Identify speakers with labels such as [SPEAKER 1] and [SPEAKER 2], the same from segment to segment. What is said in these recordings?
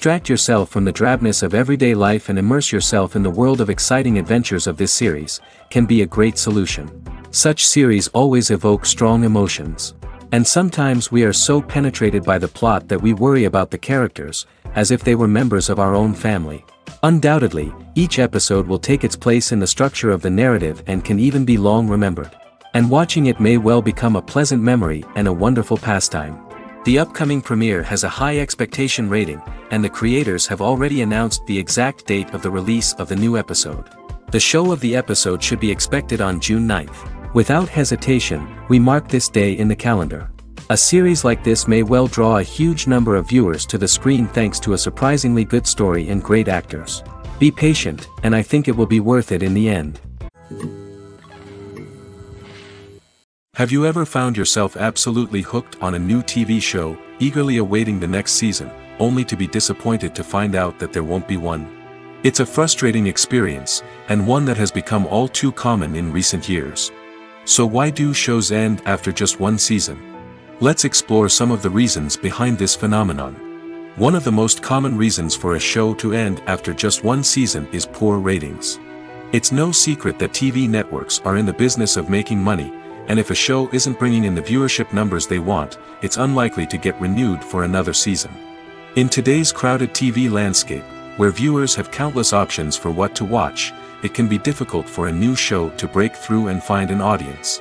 [SPEAKER 1] Distract yourself from the drabness of everyday life and immerse yourself in the world of exciting adventures of this series, can be a great solution. Such series always evoke strong emotions. And sometimes we are so penetrated by the plot that we worry about the characters, as if they were members of our own family. Undoubtedly, each episode will take its place in the structure of the narrative and can even be long remembered. And watching it may well become a pleasant memory and a wonderful pastime. The upcoming premiere has a high expectation rating, and the creators have already announced the exact date of the release of the new episode. The show of the episode should be expected on June 9th. Without hesitation, we mark this day in the calendar. A series like this may well draw a huge number of viewers to the screen thanks to a surprisingly good story and great actors. Be patient, and I think it will be worth it in the end.
[SPEAKER 2] Have you ever found yourself absolutely hooked on a new TV show, eagerly awaiting the next season, only to be disappointed to find out that there won't be one? It's a frustrating experience, and one that has become all too common in recent years. So why do shows end after just one season? Let's explore some of the reasons behind this phenomenon. One of the most common reasons for a show to end after just one season is poor ratings. It's no secret that TV networks are in the business of making money, and if a show isn't bringing in the viewership numbers they want, it's unlikely to get renewed for another season. In today's crowded TV landscape, where viewers have countless options for what to watch, it can be difficult for a new show to break through and find an audience.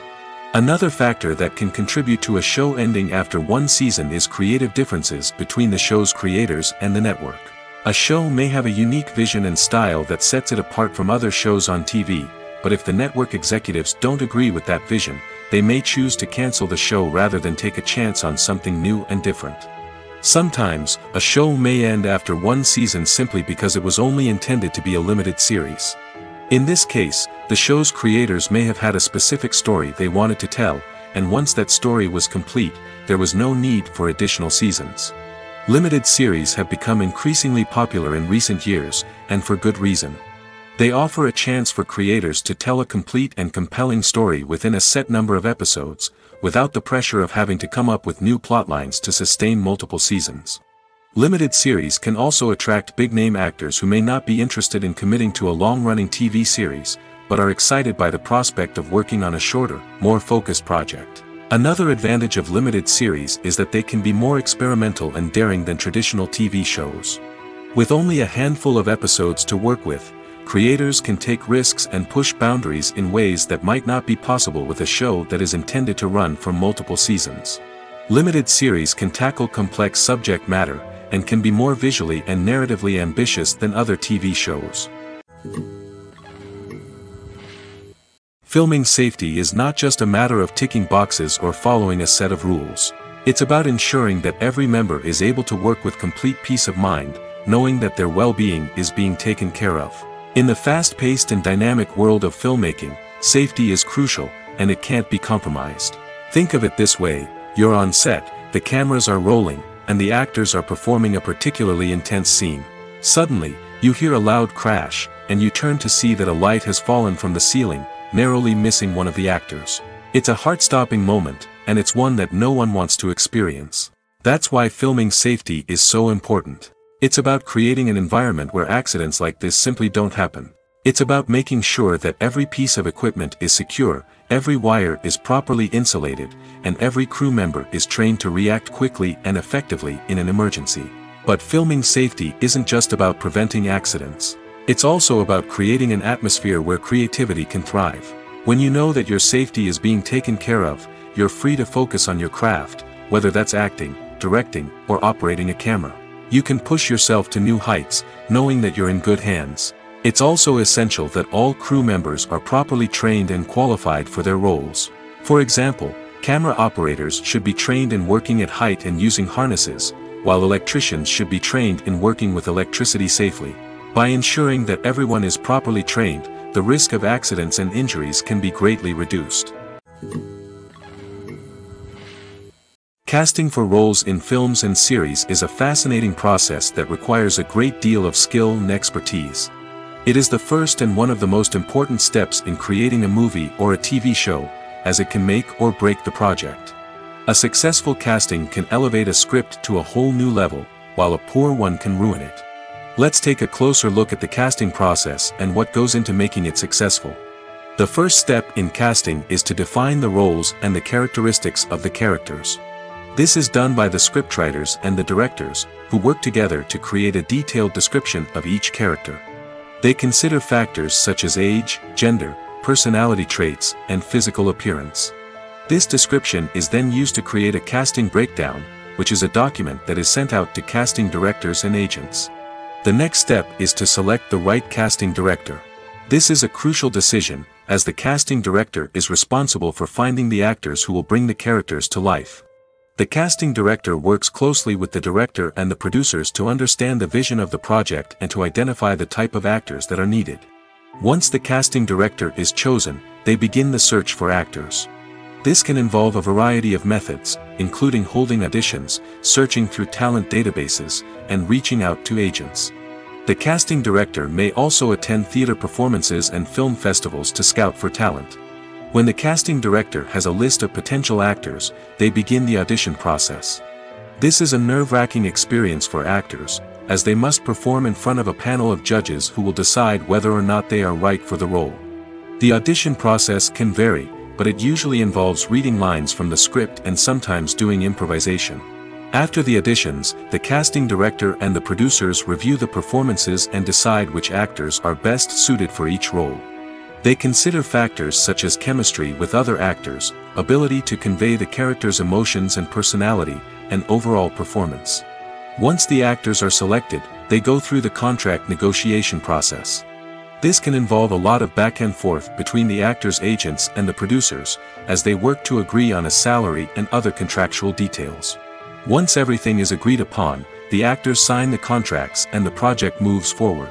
[SPEAKER 2] Another factor that can contribute to a show ending after one season is creative differences between the show's creators and the network. A show may have a unique vision and style that sets it apart from other shows on TV, but if the network executives don't agree with that vision, they may choose to cancel the show rather than take a chance on something new and different. Sometimes, a show may end after one season simply because it was only intended to be a limited series. In this case, the show's creators may have had a specific story they wanted to tell, and once that story was complete, there was no need for additional seasons. Limited series have become increasingly popular in recent years, and for good reason. They offer a chance for creators to tell a complete and compelling story within a set number of episodes, without the pressure of having to come up with new plotlines to sustain multiple seasons. Limited series can also attract big-name actors who may not be interested in committing to a long-running TV series, but are excited by the prospect of working on a shorter, more focused project. Another advantage of limited series is that they can be more experimental and daring than traditional TV shows. With only a handful of episodes to work with, creators can take risks and push boundaries in ways that might not be possible with a show that is intended to run for multiple seasons. Limited series can tackle complex subject matter, and can be more visually and narratively ambitious than other TV shows. Filming safety is not just a matter of ticking boxes or following a set of rules. It's about ensuring that every member is able to work with complete peace of mind, knowing that their well-being is being taken care of. In the fast-paced and dynamic world of filmmaking, safety is crucial, and it can't be compromised. Think of it this way: you're on set, the cameras are rolling, and the actors are performing a particularly intense scene. Suddenly, you hear a loud crash, and you turn to see that a light has fallen from the ceiling, narrowly missing one of the actors. It's a heart-stopping moment, and it's one that no one wants to experience. That's why filming safety is so important. It's about creating an environment where accidents like this simply don't happen. It's about making sure that every piece of equipment is secure, every wire is properly insulated, and every crew member is trained to react quickly and effectively in an emergency. But filming safety isn't just about preventing accidents. It's also about creating an atmosphere where creativity can thrive. When you know that your safety is being taken care of, you're free to focus on your craft, whether that's acting, directing, or operating a camera. You can push yourself to new heights, knowing that you're in good hands. It's also essential that all crew members are properly trained and qualified for their roles. For example, camera operators should be trained in working at height and using harnesses, while electricians should be trained in working with electricity safely. By ensuring that everyone is properly trained, the risk of accidents and injuries can be greatly reduced. Casting for roles in films and series is a fascinating process that requires a great deal of skill and expertise. It is the first and one of the most important steps in creating a movie or a TV show, as it can make or break the project. A successful casting can elevate a script to a whole new level, while a poor one can ruin it. Let's take a closer look at the casting process and what goes into making it successful. The first step in casting is to define the roles and the characteristics of the characters. This is done by the scriptwriters and the directors, who work together to create a detailed description of each character. They consider factors such as age, gender, personality traits, and physical appearance. This description is then used to create a casting breakdown, which is a document that is sent out to casting directors and agents. The next step is to select the right casting director. This is a crucial decision, as the casting director is responsible for finding the actors who will bring the characters to life. The casting director works closely with the director and the producers to understand the vision of the project and to identify the type of actors that are needed. Once the casting director is chosen, they begin the search for actors. This can involve a variety of methods, including holding auditions, searching through talent databases, and reaching out to agents. The casting director may also attend theater performances and film festivals to scout for talent. When the casting director has a list of potential actors, they begin the audition process. This is a nerve-wracking experience for actors, as they must perform in front of a panel of judges who will decide whether or not they are right for the role. The audition process can vary, but it usually involves reading lines from the script and sometimes doing improvisation. After the auditions, the casting director and the producers review the performances and decide which actors are best suited for each role. They consider factors such as chemistry with other actors, ability to convey the character's emotions and personality, and overall performance. Once the actors are selected, they go through the contract negotiation process. This can involve a lot of back and forth between the actors' agents and the producers, as they work to agree on a salary and other contractual details. Once everything is agreed upon, the actors sign the contracts and the project moves forward.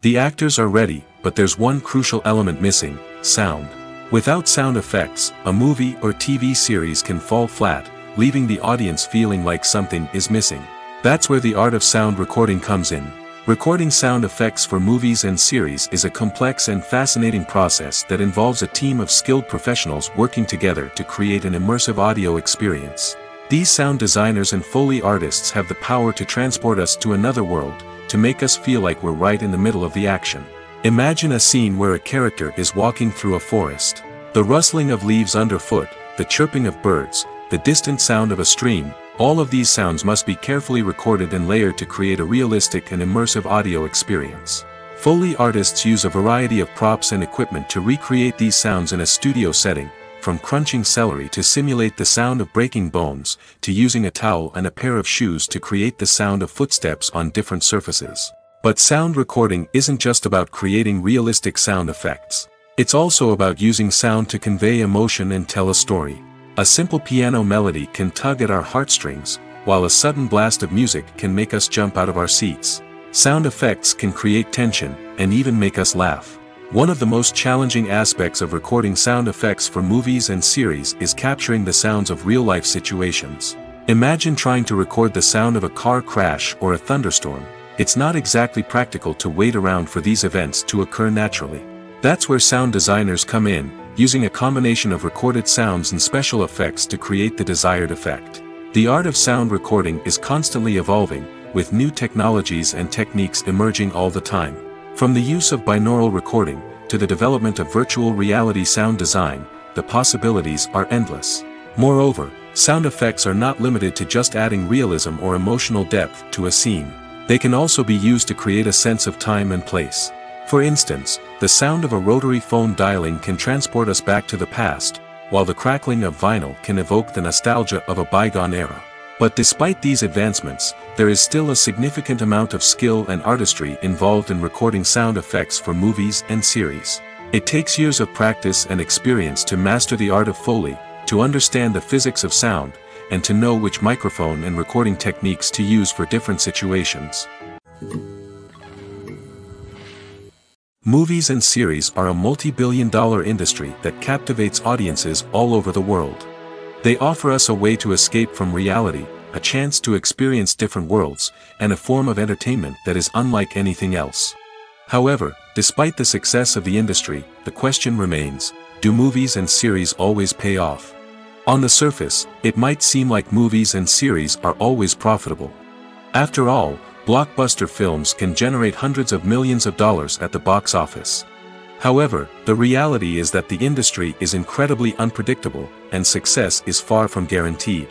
[SPEAKER 2] The actors are ready, but there's one crucial element missing: sound. Without sound effects, a movie or TV series can fall flat, leaving the audience feeling like something is missing. That's where the art of sound recording comes in. Recording sound effects for movies and series is a complex and fascinating process that involves a team of skilled professionals working together to create an immersive audio experience. These sound designers and Foley artists have the power to transport us to another world, to make us feel like we're right in the middle of the action. Imagine a scene where a character is walking through a forest. The rustling of leaves underfoot, the chirping of birds, the distant sound of a stream, all of these sounds must be carefully recorded and layered to create a realistic and immersive audio experience. Foley artists use a variety of props and equipment to recreate these sounds in a studio setting, from crunching celery to simulate the sound of breaking bones, to using a towel and a pair of shoes to create the sound of footsteps on different surfaces. But sound recording isn't just about creating realistic sound effects. It's also about using sound to convey emotion and tell a story. A simple piano melody can tug at our heartstrings, while a sudden blast of music can make us jump out of our seats. Sound effects can create tension, and even make us laugh. One of the most challenging aspects of recording sound effects for movies and series is capturing the sounds of real-life situations. Imagine trying to record the sound of a car crash or a thunderstorm. It's not exactly practical to wait around for these events to occur naturally. That's where sound designers come in, using a combination of recorded sounds and special effects to create the desired effect. The art of sound recording is constantly evolving, with new technologies and techniques emerging all the time. From the use of binaural recording, to the development of virtual reality sound design, the possibilities are endless. Moreover, sound effects are not limited to just adding realism or emotional depth to a scene. They can also be used to create a sense of time and place. For instance, the sound of a rotary phone dialing can transport us back to the past, while the crackling of vinyl can evoke the nostalgia of a bygone era. But despite these advancements, there is still a significant amount of skill and artistry involved in recording sound effects for movies and series. It takes years of practice and experience to master the art of Foley, to understand the physics of sound, and to know which microphone and recording techniques to use for different situations. Movies and series are a multi-billion-dollar industry that captivates audiences all over the world. They offer us a way to escape from reality, a chance to experience different worlds, and a form of entertainment that is unlike anything else. However, despite the success of the industry, the question remains: do movies and series always pay off? On the surface, it might seem like movies and series are always profitable. After all, blockbuster films can generate hundreds of millions of dollars at the box office. However, the reality is that the industry is incredibly unpredictable, and success is far from guaranteed.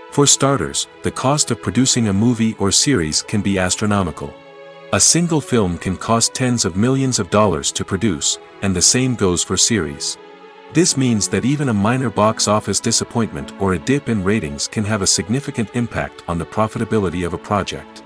[SPEAKER 2] For starters, the cost of producing a movie or series can be astronomical. A single film can cost tens of millions of dollars to produce, and the same goes for series. This means that even a minor box office disappointment or a dip in ratings can have a significant impact on the profitability of a project.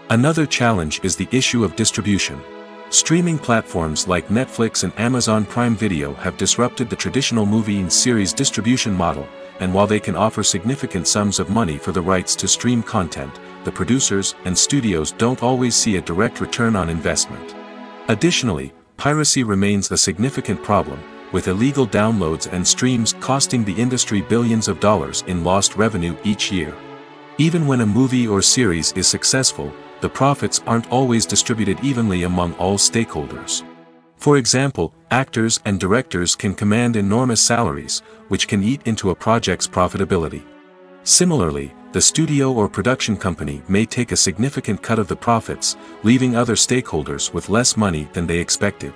[SPEAKER 2] Another challenge is the issue of distribution. Streaming platforms like Netflix and Amazon Prime Video have disrupted the traditional movie and series distribution model, and while they can offer significant sums of money for the rights to stream content, the producers and studios don't always see a direct return on investment. Additionally, piracy remains a significant problem, with illegal downloads and streams costing the industry billions of dollars in lost revenue each year. Even when a movie or series is successful, the profits aren't always distributed evenly among all stakeholders. For example, actors and directors can command enormous salaries, which can eat into a project's profitability. Similarly, the studio or production company may take a significant cut of the profits, leaving other stakeholders with less money than they expected.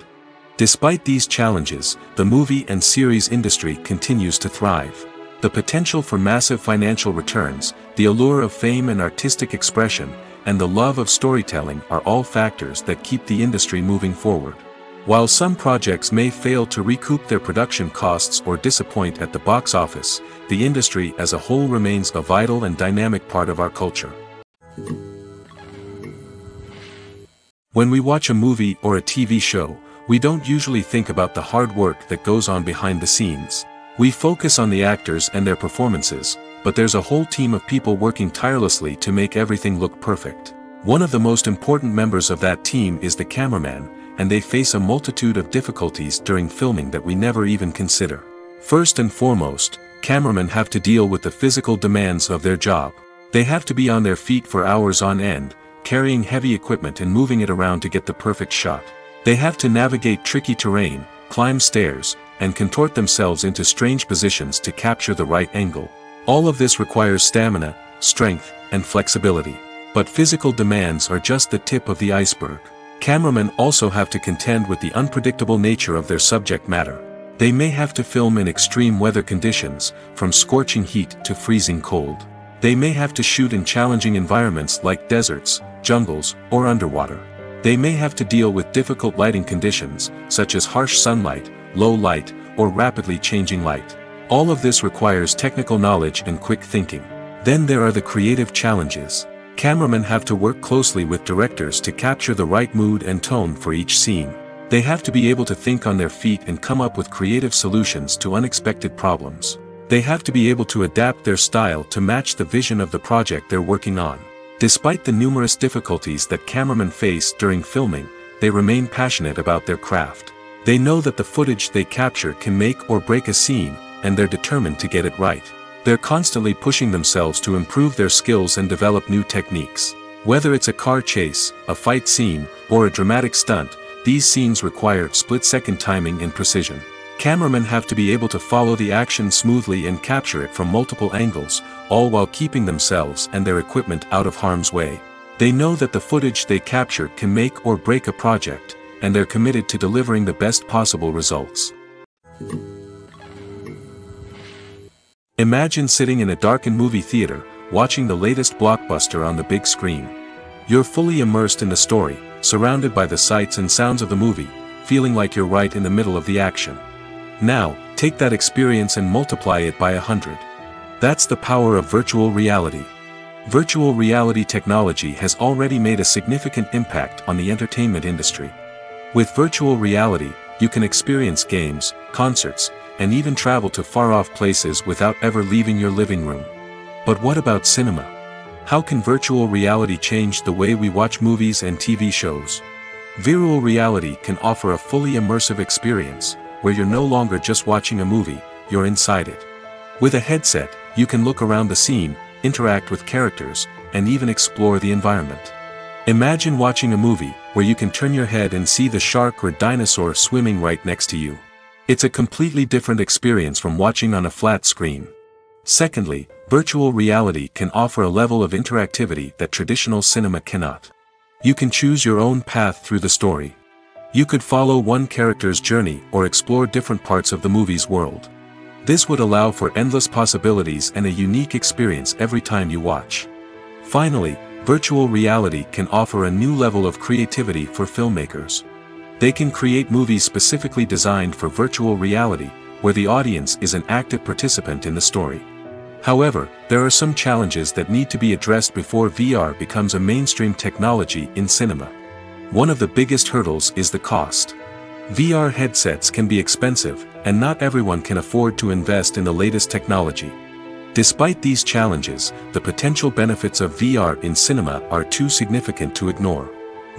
[SPEAKER 2] Despite these challenges, the movie and series industry continues to thrive. The potential for massive financial returns, the allure of fame and artistic expression, and the love of storytelling are all factors that keep the industry moving forward. While some projects may fail to recoup their production costs or disappoint at the box office, the industry as a whole remains a vital and dynamic part of our culture. When we watch a movie or a TV show, we don't usually think about the hard work that goes on behind the scenes. We focus on the actors and their performances, but there's a whole team of people working tirelessly to make everything look perfect. One of the most important members of that team is the cameraman, and they face a multitude of difficulties during filming that we never even consider. First and foremost, cameramen have to deal with the physical demands of their job. They have to be on their feet for hours on end, carrying heavy equipment and moving it around to get the perfect shot. They have to navigate tricky terrain, climb stairs, and contort themselves into strange positions to capture the right angle. All of this requires stamina, strength, and flexibility. But physical demands are just the tip of the iceberg. Cameramen also have to contend with the unpredictable nature of their subject matter. They may have to film in extreme weather conditions, from scorching heat to freezing cold. They may have to shoot in challenging environments like deserts, jungles, or underwater. They may have to deal with difficult lighting conditions, such as harsh sunlight, low light, or rapidly changing light. All of this requires technical knowledge and quick thinking. Then there are the creative challenges. Cameramen have to work closely with directors to capture the right mood and tone for each scene. They have to be able to think on their feet and come up with creative solutions to unexpected problems. They have to be able to adapt their style to match the vision of the project they're working on. Despite the numerous difficulties that cameramen face during filming, they remain passionate about their craft. They know that the footage they capture can make or break a scene, and they're determined to get it right. They're constantly pushing themselves to improve their skills and develop new techniques. Whether it's a car chase, a fight scene, or a dramatic stunt, these scenes require split-second timing and precision. Cameramen have to be able to follow the action smoothly and capture it from multiple angles, all while keeping themselves and their equipment out of harm's way. They know that the footage they capture can make or break a project, and they're committed to delivering the best possible results. Imagine sitting in a darkened movie theater, watching the latest blockbuster on the big screen. You're fully immersed in the story, surrounded by the sights and sounds of the movie, feeling like you're right in the middle of the action. Now, take that experience and multiply it by 100. That's the power of virtual reality. Virtual reality technology has already made a significant impact on the entertainment industry. With virtual reality, you can experience games, concerts, and even travel to far-off places without ever leaving your living room. But what about cinema? How can virtual reality change the way we watch movies and TV shows? Virtual reality can offer a fully immersive experience, where you're no longer just watching a movie, you're inside it. With a headset, you can look around the scene, interact with characters, and even explore the environment. Imagine watching a movie, where you can turn your head and see the shark or dinosaur swimming right next to you. It's a completely different experience from watching on a flat screen. Secondly, virtual reality can offer a level of interactivity that traditional cinema cannot. You can choose your own path through the story. You could follow one character's journey or explore different parts of the movie's world. This would allow for endless possibilities and a unique experience every time you watch. Finally, virtual reality can offer a new level of creativity for filmmakers. They can create movies specifically designed for virtual reality, where the audience is an active participant in the story. However, there are some challenges that need to be addressed before VR becomes a mainstream technology in cinema. One of the biggest hurdles is the cost. VR headsets can be expensive, and not everyone can afford to invest in the latest technology. Despite these challenges, the potential benefits of VR in cinema are too significant to ignore.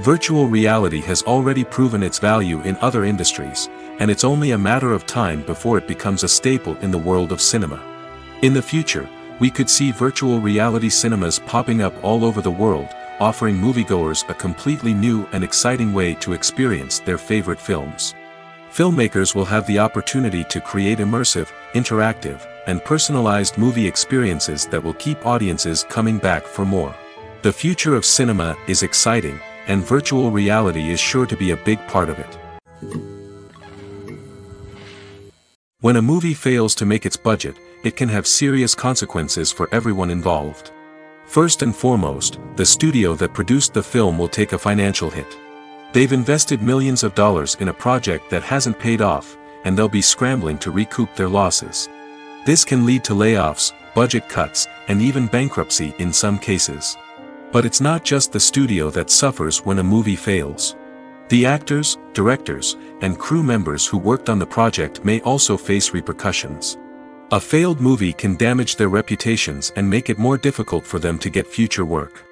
[SPEAKER 2] Virtual reality has already proven its value in other industries, and it's only a matter of time before it becomes a staple in the world of cinema. In the future, we could see virtual reality cinemas popping up all over the world, offering moviegoers a completely new and exciting way to experience their favorite films. Filmmakers will have the opportunity to create immersive, interactive, and personalized movie experiences that will keep audiences coming back for more. The future of cinema is exciting, and virtual reality is sure to be a big part of it. When a movie fails to make its budget, it can have serious consequences for everyone involved. First and foremost, the studio that produced the film will take a financial hit. They've invested millions of dollars in a project that hasn't paid off, and they'll be scrambling to recoup their losses. This can lead to layoffs, budget cuts, and even bankruptcy in some cases. But it's not just the studio that suffers when a movie fails. The actors, directors, and crew members who worked on the project may also face repercussions. A failed movie can damage their reputations and make it more difficult for them to get future work.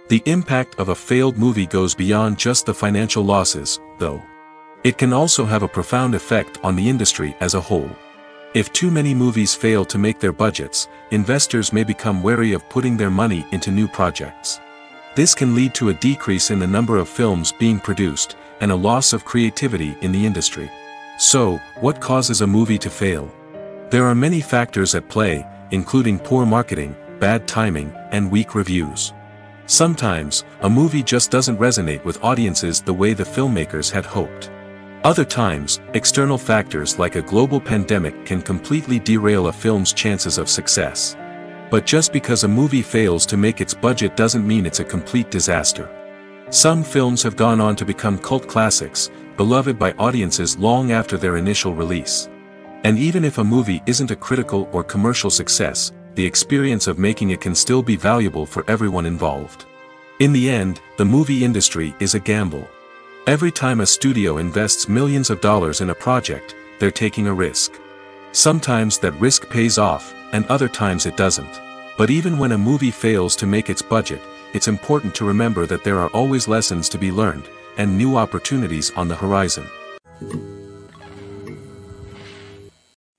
[SPEAKER 2] The impact of a failed movie goes beyond just the financial losses, though. It can also have a profound effect on the industry as a whole. If too many movies fail to make their budgets, investors may become wary of putting their money into new projects. This can lead to a decrease in the number of films being produced, and a loss of creativity in the industry. So, what causes a movie to fail? There are many factors at play, including poor marketing, bad timing, and weak reviews. Sometimes, a movie just doesn't resonate with audiences the way the filmmakers had hoped. Other times, external factors like a global pandemic can completely derail a film's chances of success. But just because a movie fails to make its budget doesn't mean it's a complete disaster. Some films have gone on to become cult classics, beloved by audiences long after their initial release. And even if a movie isn't a critical or commercial success, the experience of making it can still be valuable for everyone involved. In the end, the movie industry is a gamble. Every time a studio invests millions of dollars in a project, they're taking a risk. Sometimes that risk pays off, and other times it doesn't. But even when a movie fails to make its budget, it's important to remember that there are always lessons to be learned, and new opportunities on the horizon.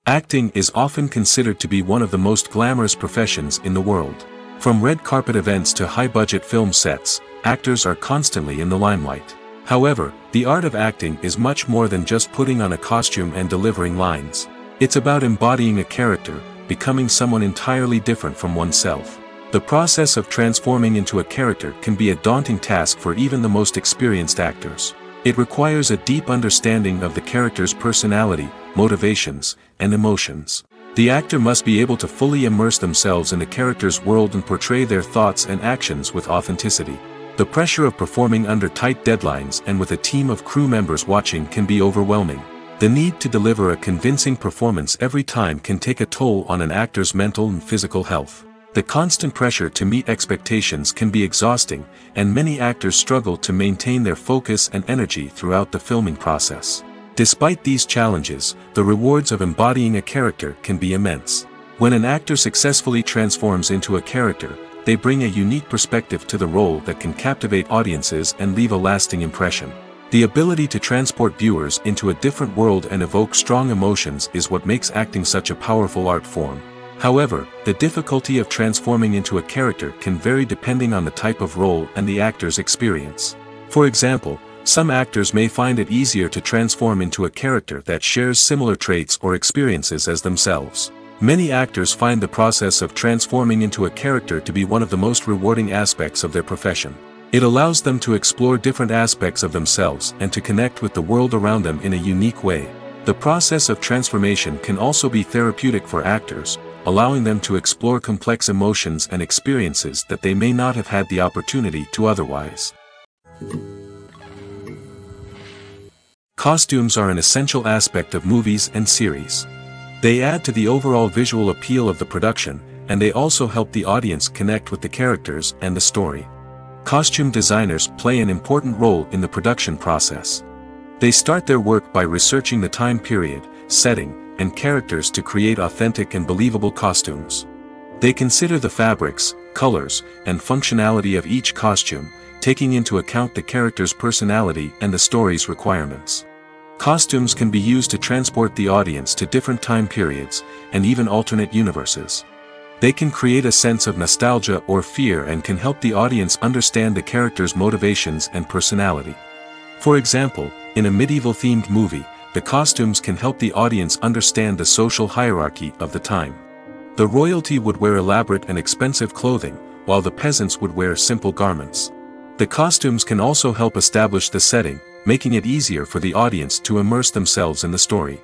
[SPEAKER 2] Acting is often considered to be one of the most glamorous professions in the world. From red carpet events to high-budget film sets, actors are constantly in the limelight. However, the art of acting is much more than just putting on a costume and delivering lines. It's about embodying a character, becoming someone entirely different from oneself. The process of transforming into a character can be a daunting task for even the most experienced actors. It requires a deep understanding of the character's personality, motivations, and emotions. The actor must be able to fully immerse themselves in the character's world and portray their thoughts and actions with authenticity. The pressure of performing under tight deadlines and with a team of crew members watching can be overwhelming. The need to deliver a convincing performance every time can take a toll on an actor's mental and physical health. The constant pressure to meet expectations can be exhausting, and many actors struggle to maintain their focus and energy throughout the filming process. Despite these challenges, the rewards of embodying a character can be immense. When an actor successfully transforms into a character, they bring a unique perspective to the role that can captivate audiences and leave a lasting impression. The ability to transport viewers into a different world and evoke strong emotions is what makes acting such a powerful art form. However, the difficulty of transforming into a character can vary depending on the type of role and the actor's experience. For example, some actors may find it easier to transform into a character that shares similar traits or experiences as themselves. Many actors find the process of transforming into a character to be one of the most rewarding aspects of their profession. It allows them to explore different aspects of themselves and to connect with the world around them in a unique way. The process of transformation can also be therapeutic for actors, allowing them to explore complex emotions and experiences that they may not have had the opportunity to otherwise. Costumes are an essential aspect of movies and series. They add to the overall visual appeal of the production, and they also help the audience connect with the characters and the story. Costume designers play an important role in the production process. They start their work by researching the time period, setting, and characters to create authentic and believable costumes. They consider the fabrics, colors, and functionality of each costume, taking into account the character's personality and the story's requirements. Costumes can be used to transport the audience to different time periods, and even alternate universes. They can create a sense of nostalgia or fear and can help the audience understand the character's motivations and personality. For example, in a medieval-themed movie, the costumes can help the audience understand the social hierarchy of the time. The royalty would wear elaborate and expensive clothing, while the peasants would wear simple garments. The costumes can also help establish the setting, making it easier for the audience to immerse themselves in the story.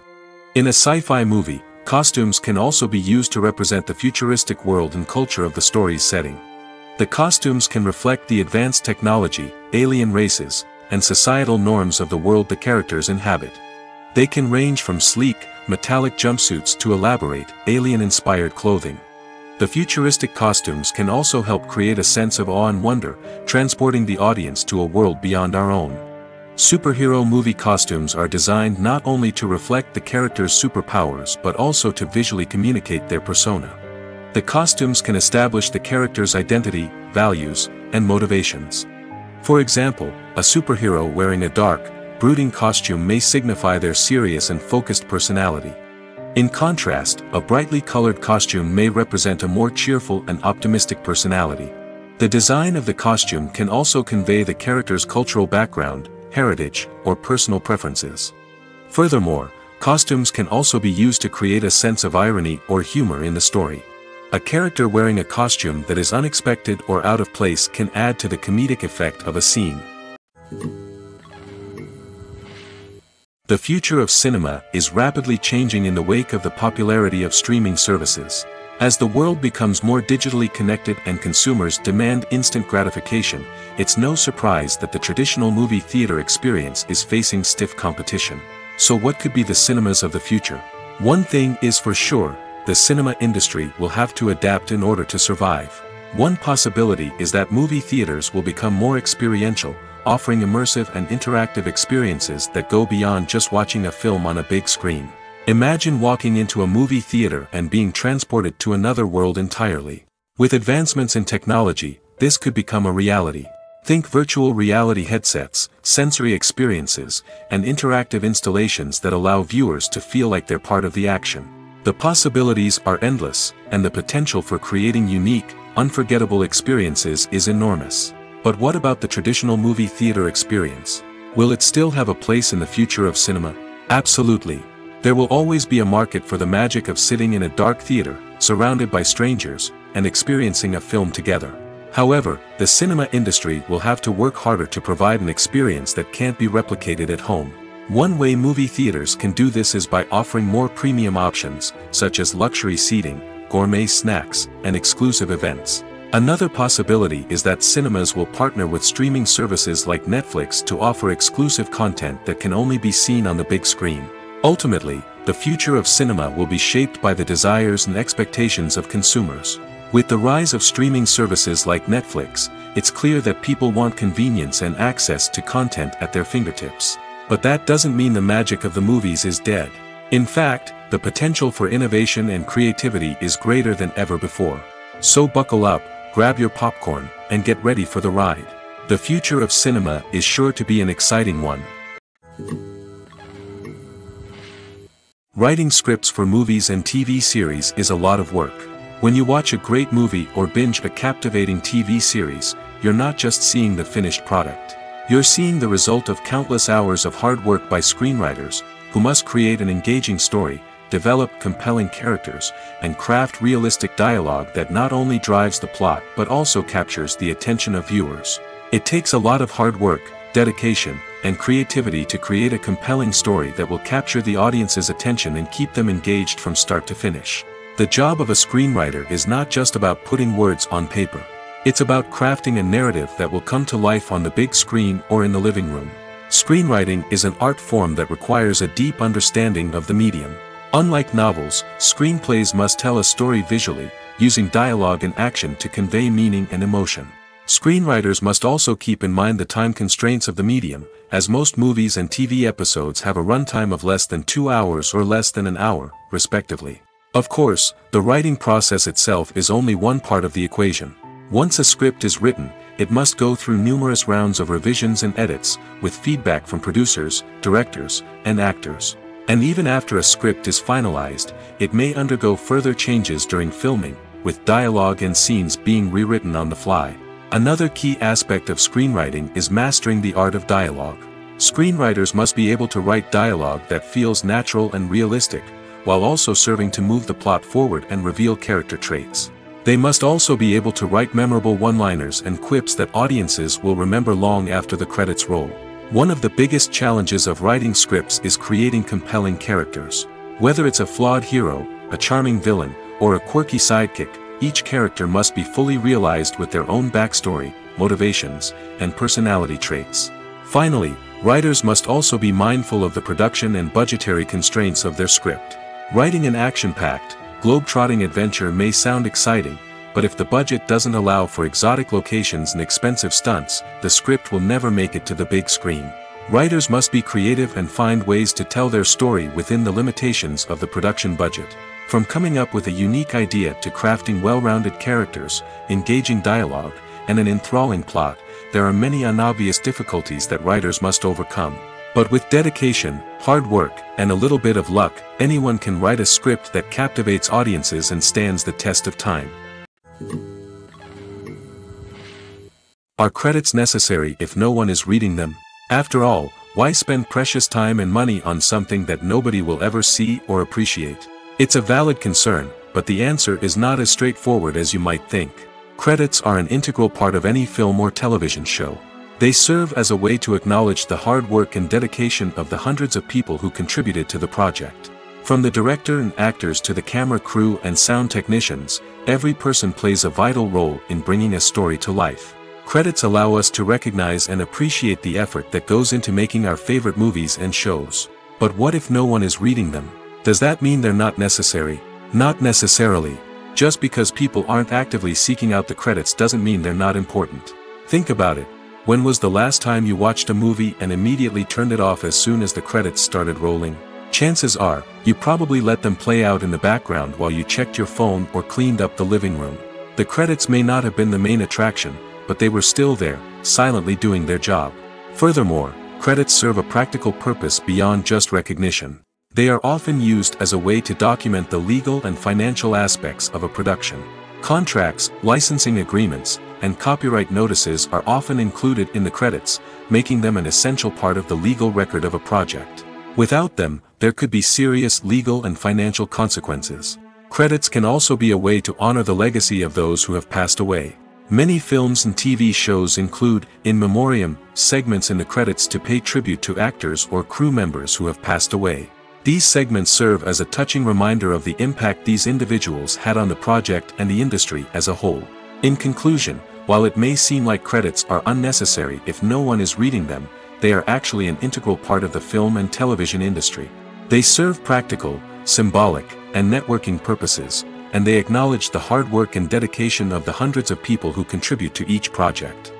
[SPEAKER 2] In a sci-fi movie, costumes can also be used to represent the futuristic world and culture of the story's setting. The costumes can reflect the advanced technology, alien races, and societal norms of the world the characters inhabit. They can range from sleek, metallic jumpsuits to elaborate, alien-inspired clothing. The futuristic costumes can also help create a sense of awe and wonder, transporting the audience to a world beyond our own. Superhero movie costumes are designed not only to reflect the character's superpowers but also to visually communicate their persona. The costumes can establish the character's identity, values, and motivations. For example, a superhero wearing a dark, brooding costume may signify their serious and focused personality. In contrast, a brightly colored costume may represent a more cheerful and optimistic personality. The design of the costume can also convey the character's cultural background, heritage, or personal preferences. Furthermore, costumes can also be used to create a sense of irony or humor in the story. A character wearing a costume that is unexpected or out of place can add to the comedic effect of a scene. The future of cinema is rapidly changing in the wake of the popularity of streaming services. As the world becomes more digitally connected and consumers demand instant gratification, it's no surprise that the traditional movie theater experience is facing stiff competition. So what could be the cinemas of the future? One thing is for sure, the cinema industry will have to adapt in order to survive. One possibility is that movie theaters will become more experiential, offering immersive and interactive experiences that go beyond just watching a film on a big screen. Imagine walking into a movie theater and being transported to another world entirely. With advancements in technology, this could become a reality. Think virtual reality headsets, sensory experiences, and interactive installations that allow viewers to feel like they're part of the action. The possibilities are endless, and the potential for creating unique, unforgettable experiences is enormous. But what about the traditional movie theater experience? Will it still have a place in the future of cinema? Absolutely. There will always be a market for the magic of sitting in a dark theater, surrounded by strangers, and experiencing a film together. However, the cinema industry will have to work harder to provide an experience that can't be replicated at home. One way movie theaters can do this is by offering more premium options, such as luxury seating, gourmet snacks, and exclusive events. Another possibility is that cinemas will partner with streaming services like Netflix to offer exclusive content that can only be seen on the big screen. Ultimately, the future of cinema will be shaped by the desires and expectations of consumers. With the rise of streaming services like Netflix, it's clear that people want convenience and access to content at their fingertips. But that doesn't mean the magic of the movies is dead. In fact, the potential for innovation and creativity is greater than ever before. So buckle up, grab your popcorn, and get ready for the ride. The future of cinema is sure to be an exciting one. Writing scripts for movies and TV series is a lot of work. When you watch a great movie or binge a captivating TV series, you're not just seeing the finished product. You're seeing the result of countless hours of hard work by screenwriters, who must create an engaging story, develop compelling characters, and craft realistic dialogue that not only drives the plot but also captures the attention of viewers. It takes a lot of hard work, dedication, and creativity to create a compelling story that will capture the audience's attention and keep them engaged from start to finish. The job of a screenwriter is not just about putting words on paper. It's about crafting a narrative that will come to life on the big screen or in the living room. Screenwriting is an art form that requires a deep understanding of the medium. Unlike novels, screenplays must tell a story visually, using dialogue and action to convey meaning and emotion. Screenwriters must also keep in mind the time constraints of the medium, as most movies and TV episodes have a runtime of less than 2 hours or less than an hour, respectively. Of course, the writing process itself is only one part of the equation. Once a script is written, it must go through numerous rounds of revisions and edits, with feedback from producers, directors, and actors. And even after a script is finalized, it may undergo further changes during filming, with dialogue and scenes being rewritten on the fly. Another key aspect of screenwriting is mastering the art of dialogue. Screenwriters must be able to write dialogue that feels natural and realistic, while also serving to move the plot forward and reveal character traits. They must also be able to write memorable one-liners and quips that audiences will remember long after the credits roll. One of the biggest challenges of writing scripts is creating compelling characters. Whether it's a flawed hero, a charming villain, or a quirky sidekick, each character must be fully realized with their own backstory, motivations, and personality traits. Finally, writers must also be mindful of the production and budgetary constraints of their script. Writing an action-packed, globe-trotting adventure may sound exciting, but if the budget doesn't allow for exotic locations and expensive stunts, the script will never make it to the big screen. Writers must be creative and find ways to tell their story within the limitations of the production budget. From coming up with a unique idea to crafting well-rounded characters, engaging dialogue, and an enthralling plot, there are many unobvious difficulties that writers must overcome. But with dedication, hard work, and a little bit of luck, anyone can write a script that captivates audiences and stands the test of time. Are credits necessary if no one is reading them? After all, why spend precious time and money on something that nobody will ever see or appreciate? It's a valid concern, but the answer is not as straightforward as you might think. Credits are an integral part of any film or television show. They serve as a way to acknowledge the hard work and dedication of the hundreds of people who contributed to the project. From the director and actors to the camera crew and sound technicians, every person plays a vital role in bringing a story to life. Credits allow us to recognize and appreciate the effort that goes into making our favorite movies and shows. But what if no one is reading them? Does that mean they're not necessary? Not necessarily. Just because people aren't actively seeking out the credits doesn't mean they're not important. Think about it. When was the last time you watched a movie and immediately turned it off as soon as the credits started rolling? Chances are, you probably let them play out in the background while you checked your phone or cleaned up the living room. The credits may not have been the main attraction, but they were still there, silently doing their job. Furthermore, credits serve a practical purpose beyond just recognition. They are often used as a way to document the legal and financial aspects of a production. Contracts, licensing agreements, and copyright notices are often included in the credits, making them an essential part of the legal record of a project. Without them, there could be serious legal and financial consequences. Credits can also be a way to honor the legacy of those who have passed away. Many films and TV shows include, in memoriam, segments in the credits to pay tribute to actors or crew members who have passed away. These segments serve as a touching reminder of the impact these individuals had on the project and the industry as a whole. In conclusion, while it may seem like credits are unnecessary if no one is reading them, they are actually an integral part of the film and television industry. They serve practical, symbolic, and networking purposes, and they acknowledge the hard work and dedication of the hundreds of people who contribute to each project.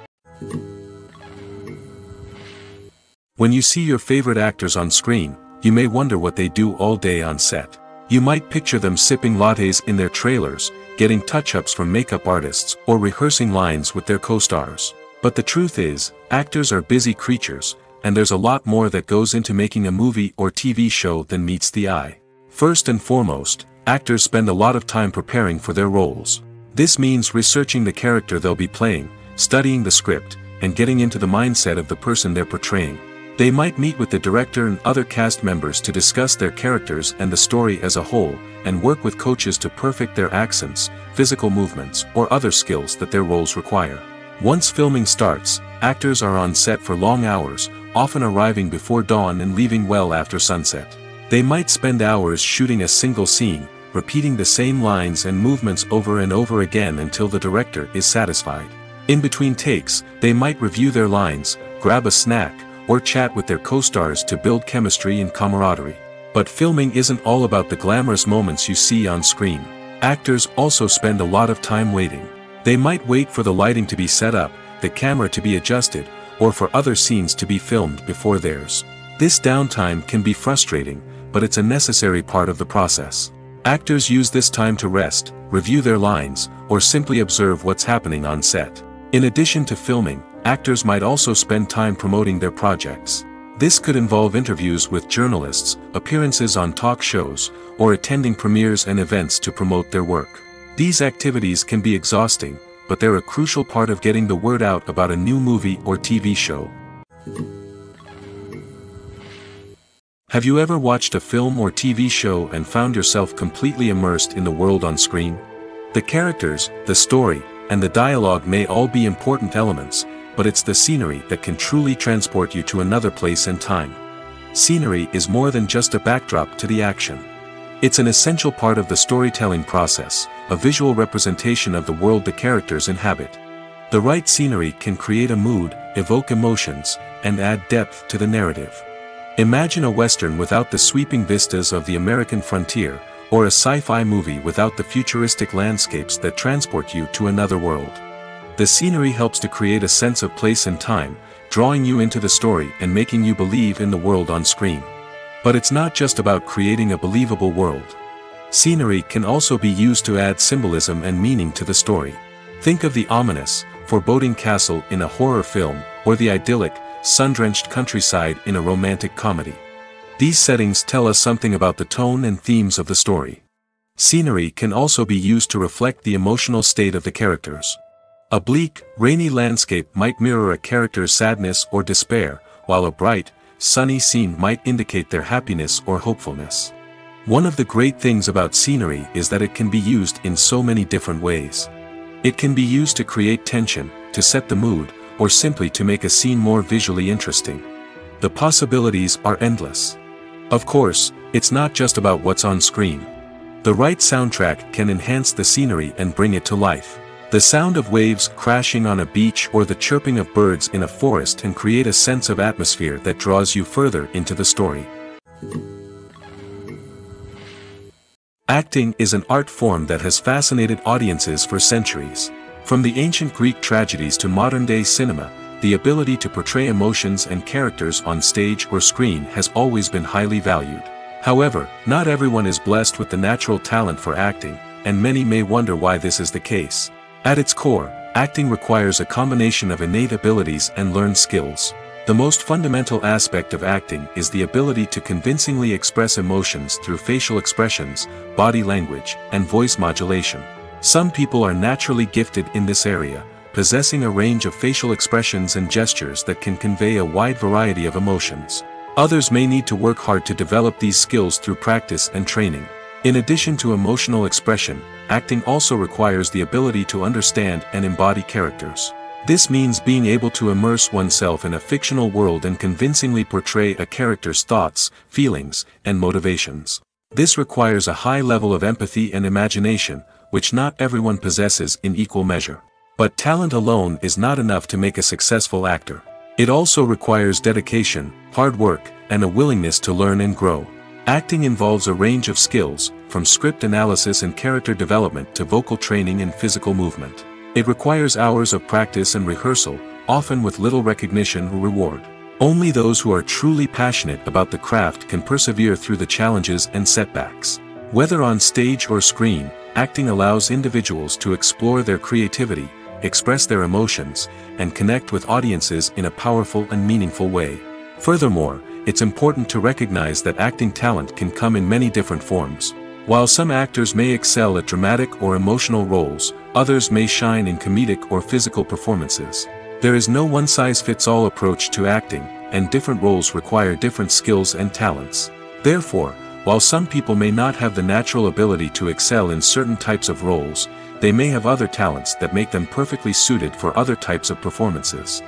[SPEAKER 2] When you see your favorite actors on screen, you may wonder what they do all day on set. You might picture them sipping lattes in their trailers, getting touch-ups from makeup artists, or rehearsing lines with their co-stars. But the truth is, actors are busy creatures, and there's a lot more that goes into making a movie or TV show than meets the eye. First and foremost, actors spend a lot of time preparing for their roles. This means researching the character they'll be playing, studying the script, and getting into the mindset of the person they're portraying. They might meet with the director and other cast members to discuss their characters and the story as a whole, and work with coaches to perfect their accents, physical movements, or other skills that their roles require. Once filming starts, actors are on set for long hours, often arriving before dawn and leaving well after sunset. They might spend hours shooting a single scene, repeating the same lines and movements over and over again until the director is satisfied. In between takes, they might review their lines, grab a snack, or chat with their co-stars to build chemistry and camaraderie. But filming isn't all about the glamorous moments you see on screen. Actors also spend a lot of time waiting. They might wait for the lighting to be set up, the camera to be adjusted, or for other scenes to be filmed before theirs. This downtime can be frustrating, but it's a necessary part of the process. Actors use this time to rest, review their lines, or simply observe what's happening on set. In addition to filming, actors might also spend time promoting their projects. This could involve interviews with journalists, appearances on talk shows, or attending premieres and events to promote their work. These activities can be exhausting, but they're a crucial part of getting the word out about a new movie or TV show. Have you ever watched a film or TV show and found yourself completely immersed in the world on screen? The characters, the story, and the dialogue may all be important elements, but it's the scenery that can truly transport you to another place and time. Scenery is more than just a backdrop to the action. It's an essential part of the storytelling process, a visual representation of the world the characters inhabit. The right scenery can create a mood, evoke emotions, and add depth to the narrative. Imagine a Western without the sweeping vistas of the American frontier, or a sci-fi movie without the futuristic landscapes that transport you to another world. The scenery helps to create a sense of place and time, drawing you into the story and making you believe in the world on screen. But it's not just about creating a believable world. Scenery can also be used to add symbolism and meaning to the story. Think of the ominous, foreboding castle in a horror film, or the idyllic, sun-drenched countryside in a romantic comedy. These settings tell us something about the tone and themes of the story. Scenery can also be used to reflect the emotional state of the characters. A bleak, rainy landscape might mirror a character's sadness or despair, while a bright, sunny scene might indicate their happiness or hopefulness. One of the great things about scenery is that it can be used in so many different ways. It can be used to create tension, to set the mood, or simply to make a scene more visually interesting. The possibilities are endless. Of course, it's not just about what's on screen. The right soundtrack can enhance the scenery and bring it to life. The sound of waves crashing on a beach or the chirping of birds in a forest can create a sense of atmosphere that draws you further into the story. Acting is an art form that has fascinated audiences for centuries. From the ancient Greek tragedies to modern-day cinema, the ability to portray emotions and characters on stage or screen has always been highly valued. However, not everyone is blessed with the natural talent for acting, and many may wonder why this is the case. At its core, acting requires a combination of innate abilities and learned skills. The most fundamental aspect of acting is the ability to convincingly express emotions through facial expressions, body language, and voice modulation. Some people are naturally gifted in this area, possessing a range of facial expressions and gestures that can convey a wide variety of emotions. Others may need to work hard to develop these skills through practice and training. In addition to emotional expression, acting also requires the ability to understand and embody characters. This means being able to immerse oneself in a fictional world and convincingly portray a character's thoughts, feelings, and motivations. This requires a high level of empathy and imagination, which not everyone possesses in equal measure. But talent alone is not enough to make a successful actor. It also requires dedication, hard work, and a willingness to learn and grow. Acting involves a range of skills, from script analysis and character development to vocal training and physical movement. It requires hours of practice and rehearsal, often with little recognition or reward. Only those who are truly passionate about the craft can persevere through the challenges and setbacks. Whether on stage or screen, acting allows individuals to explore their creativity, express their emotions, and connect with audiences in a powerful and meaningful way. Furthermore, it's important to recognize that acting talent can come in many different forms. While some actors may excel at dramatic or emotional roles, others may shine in comedic or physical performances. There is no one-size-fits-all approach to acting, and different roles require different skills and talents. Therefore, while some people may not have the natural ability to excel in certain types of roles, they may have other talents that make them perfectly suited for other types of performances.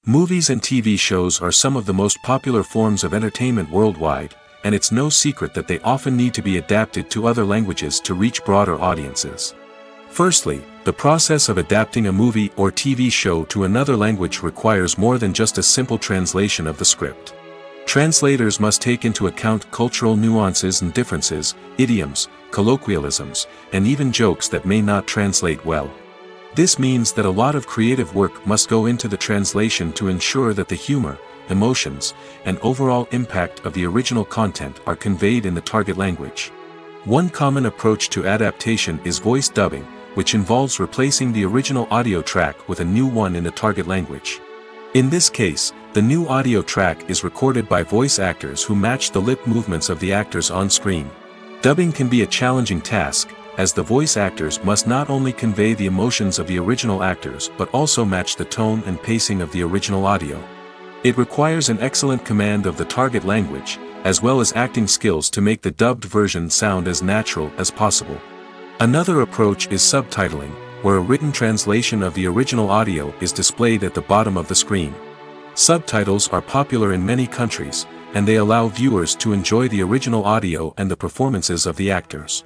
[SPEAKER 2] Movies and TV shows are some of the most popular forms of entertainment worldwide, and it's no secret that they often need to be adapted to other languages to reach broader audiences. Firstly, the process of adapting a movie or TV show to another language requires more than just a simple translation of the script. Translators must take into account cultural nuances and differences, idioms, colloquialisms, and even jokes that may not translate well. This means that a lot of creative work must go into the translation to ensure that the humor, emotions, and overall impact of the original content are conveyed in the target language. One common approach to adaptation is voice dubbing, which involves replacing the original audio track with a new one in the target language. In this case, the new audio track is recorded by voice actors who match the lip movements of the actors on screen. Dubbing can be a challenging task, as the voice actors must not only convey the emotions of the original actors but also match the tone and pacing of the original audio. It requires an excellent command of the target language, as well as acting skills to make the dubbed version sound as natural as possible. Another approach is subtitling, where a written translation of the original audio is displayed at the bottom of the screen. Subtitles are popular in many countries, and they allow viewers to enjoy the original audio and the performances of the actors.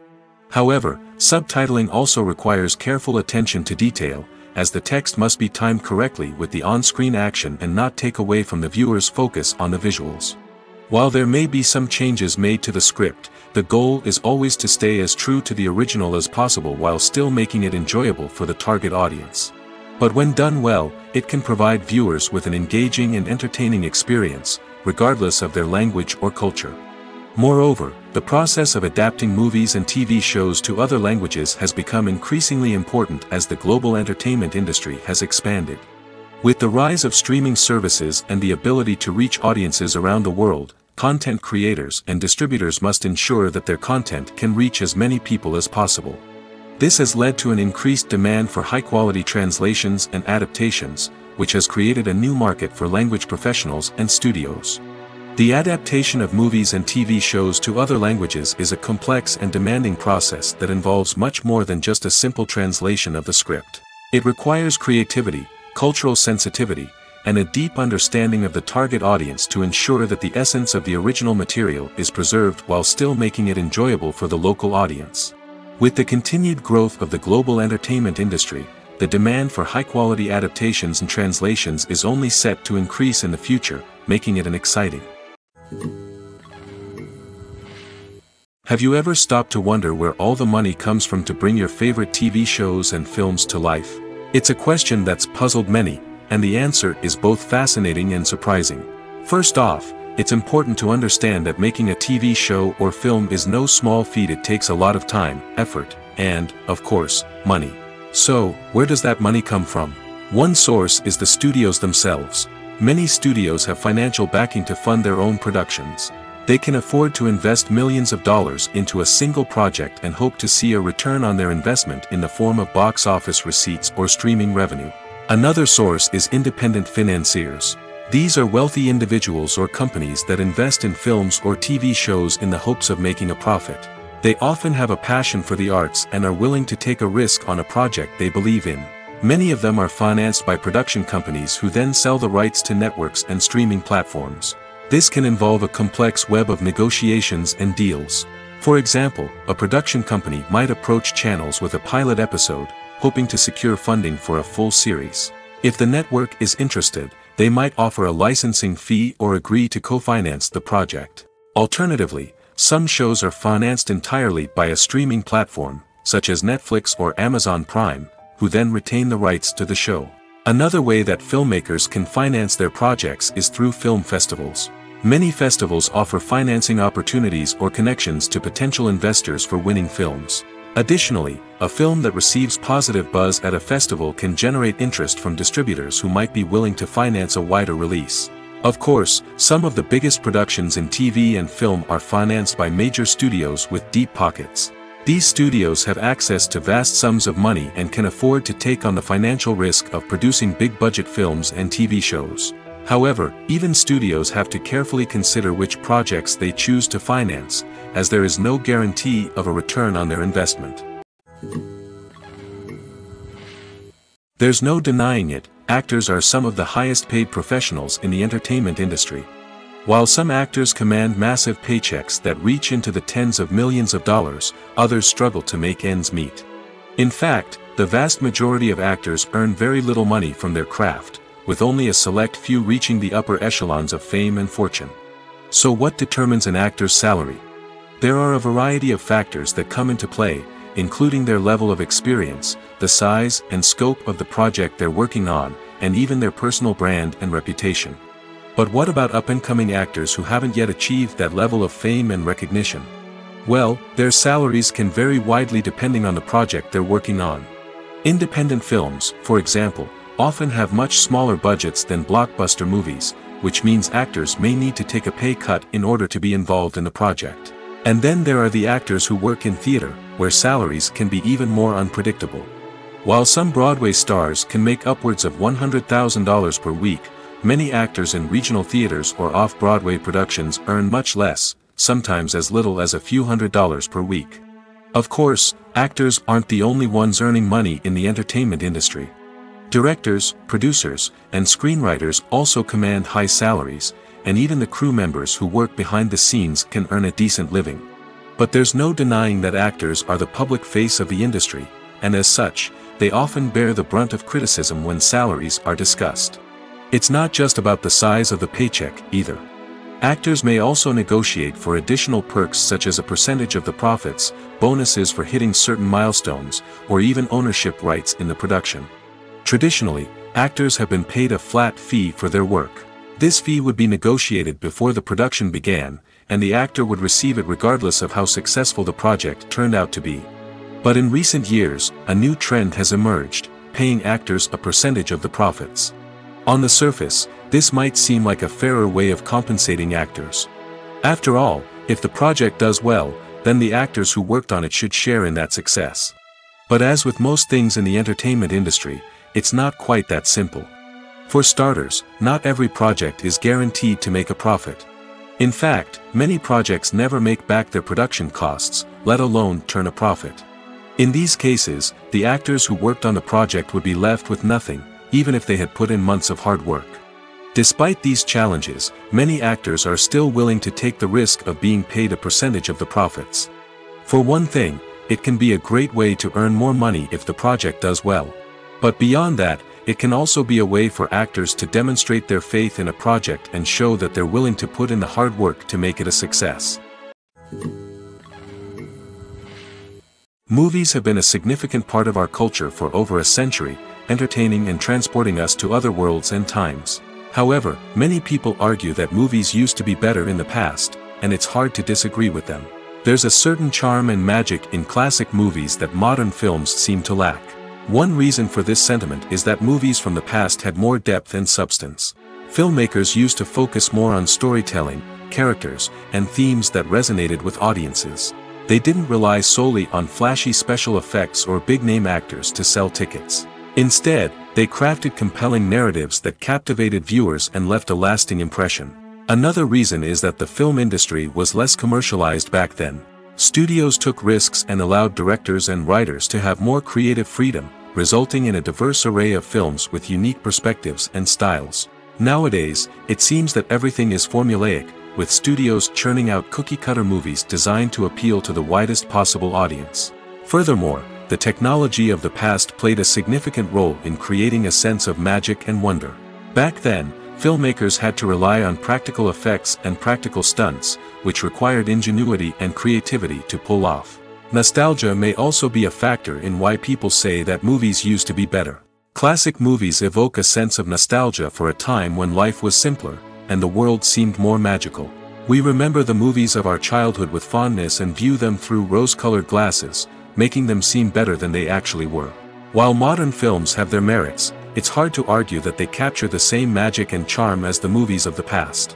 [SPEAKER 2] However, subtitling also requires careful attention to detail, as the text must be timed correctly with the on-screen action and not take away from the viewer's focus on the visuals. While there may be some changes made to the script, the goal is always to stay as true to the original as possible while still making it enjoyable for the target audience. But when done well, it can provide viewers with an engaging and entertaining experience, regardless of their language or culture. Moreover, the process of adapting movies and TV shows to other languages has become increasingly important as the global entertainment industry has expanded. With the rise of streaming services and the ability to reach audiences around the world, content creators and distributors must ensure that their content can reach as many people as possible. This has led to an increased demand for high-quality translations and adaptations, which has created a new market for language professionals and studios. The adaptation of movies and TV shows to other languages is a complex and demanding process that involves much more than just a simple translation of the script. It requires creativity, cultural sensitivity, and a deep understanding of the target audience to ensure that the essence of the original material is preserved while still making it enjoyable for the local audience. With the continued growth of the global entertainment industry, the demand for high-quality adaptations and translations is only set to increase in the future, making it an exciting. Have you ever stopped to wonder where all the money comes from to bring your favorite TV shows and films to life? It's a question that's puzzled many, and the answer is both fascinating and surprising. First off, it's important to understand that making a TV show or film is no small feat. It takes a lot of time, effort, and, of course, money. So, where does that money come from? One source is the studios themselves. Many studios have financial backing to fund their own productions. They can afford to invest millions of dollars into a single project and hope to see a return on their investment in the form of box office receipts or streaming revenue. Another source is independent financiers. These are wealthy individuals or companies that invest in films or TV shows in the hopes of making a profit. They often have a passion for the arts and are willing to take a risk on a project they believe in. Many of them are financed by production companies who then sell the rights to networks and streaming platforms. This can involve a complex web of negotiations and deals. For example, a production company might approach channels with a pilot episode, hoping to secure funding for a full series. If the network is interested, they might offer a licensing fee or agree to co-finance the project. Alternatively, some shows are financed entirely by a streaming platform, such as Netflix or Amazon Prime, who then retain the rights to the show. Another way that filmmakers can finance their projects is through film festivals. Many festivals offer financing opportunities or connections to potential investors for winning films. Additionally, a film that receives positive buzz at a festival can generate interest from distributors who might be willing to finance a wider release. Of course, some of the biggest productions in TV and film are financed by major studios with deep pockets. These studios have access to vast sums of money and can afford to take on the financial risk of producing big-budget films and TV shows. However, even studios have to carefully consider which projects they choose to finance, as there is no guarantee of a return on their investment. There's no denying it, actors are some of the highest-paid professionals in the entertainment industry. While some actors command massive paychecks that reach into the tens of millions of dollars, others struggle to make ends meet. In fact, the vast majority of actors earn very little money from their craft, with only a select few reaching the upper echelons of fame and fortune. So what determines an actor's salary? There are a variety of factors that come into play, including their level of experience, the size and scope of the project they're working on, and even their personal brand and reputation. But what about up-and-coming actors who haven't yet achieved that level of fame and recognition? Well, their salaries can vary widely depending on the project they're working on. Independent films, for example, often have much smaller budgets than blockbuster movies, which means actors may need to take a pay cut in order to be involved in the project. And then there are the actors who work in theater, where salaries can be even more unpredictable. While some Broadway stars can make upwards of $100,000 per week, many actors in regional theaters or off-Broadway productions earn much less, sometimes as little as a few $100s per week. Of course, actors aren't the only ones earning money in the entertainment industry. Directors, producers, and screenwriters also command high salaries, and even the crew members who work behind the scenes can earn a decent living. But there's no denying that actors are the public face of the industry, and as such, they often bear the brunt of criticism when salaries are discussed. It's not just about the size of the paycheck, either. Actors may also negotiate for additional perks such as a percentage of the profits, bonuses for hitting certain milestones, or even ownership rights in the production. Traditionally, actors have been paid a flat fee for their work. This fee would be negotiated before the production began, and the actor would receive it regardless of how successful the project turned out to be. But in recent years, a new trend has emerged, paying actors a percentage of the profits. On the surface, this might seem like a fairer way of compensating actors. After all, if the project does well, then the actors who worked on it should share in that success. But as with most things in the entertainment industry, it's not quite that simple. For starters, not every project is guaranteed to make a profit. In fact, many projects never make back their production costs, let alone turn a profit. In these cases, the actors who worked on the project would be left with nothing, even if they had put in months of hard work. Despite these challenges, many actors are still willing to take the risk of being paid a percentage of the profits. For one thing, it can be a great way to earn more money if the project does well. But beyond that, it can also be a way for actors to demonstrate their faith in a project and show that they're willing to put in the hard work to make it a success. Movies have been a significant part of our culture for over a century, entertaining and transporting us to other worlds and times. However, many people argue that movies used to be better in the past, and it's hard to disagree with them. There's a certain charm and magic in classic movies that modern films seem to lack. One reason for this sentiment is that movies from the past had more depth and substance. Filmmakers used to focus more on storytelling, characters, and themes that resonated with audiences. They didn't rely solely on flashy special effects or big-name actors to sell tickets. Instead, they crafted compelling narratives that captivated viewers and left a lasting impression. Another reason is that the film industry was less commercialized back then. Studios took risks and allowed directors and writers to have more creative freedom, resulting in a diverse array of films with unique perspectives and styles. Nowadays, it seems that everything is formulaic, with studios churning out cookie-cutter movies designed to appeal to the widest possible audience. Furthermore, the technology of the past played a significant role in creating a sense of magic and wonder. Back then, filmmakers had to rely on practical effects and practical stunts, which required ingenuity and creativity to pull off. Nostalgia may also be a factor in why people say that movies used to be better. Classic movies evoke a sense of nostalgia for a time when life was simpler, and the world seemed more magical. We remember the movies of our childhood with fondness and view them through rose-colored glasses, making them seem better than they actually were. While modern films have their merits, it's hard to argue that they capture the same magic and charm as the movies of the past.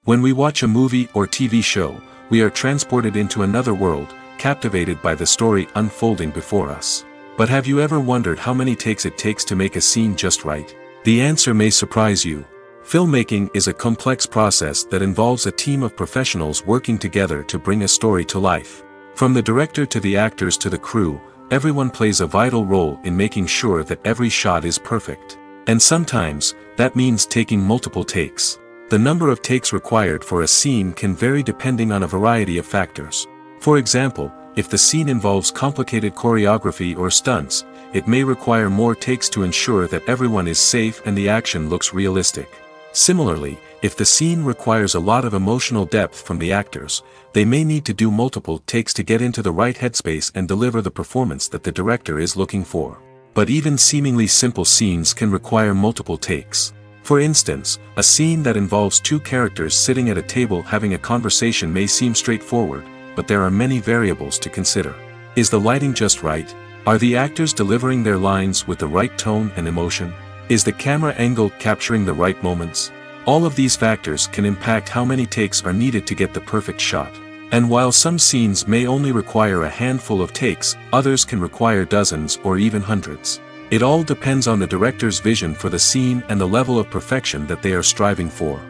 [SPEAKER 2] When we watch a movie or TV show, we are transported into another world, captivated by the story unfolding before us. But have you ever wondered how many takes it takes to make a scene just right? The answer may surprise you. Filmmaking is a complex process that involves a team of professionals working together to bring a story to life. From the director to the actors to the crew, everyone plays a vital role in making sure that every shot is perfect. And sometimes, that means taking multiple takes. The number of takes required for a scene can vary depending on a variety of factors. For example, if the scene involves complicated choreography or stunts, it may require more takes to ensure that everyone is safe and the action looks realistic. Similarly, if the scene requires a lot of emotional depth from the actors, they may need to do multiple takes to get into the right headspace and deliver the performance that the director is looking for. But even seemingly simple scenes can require multiple takes. For instance, a scene that involves two characters sitting at a table having a conversation may seem straightforward, but there are many variables to consider. Is the lighting just right? Are the actors delivering their lines with the right tone and emotion? Is the camera angle capturing the right moments? All of these factors can impact how many takes are needed to get the perfect shot. And while some scenes may only require a handful of takes, others can require dozens or even hundreds. It all depends on the director's vision for the scene and the level of perfection that they are striving for.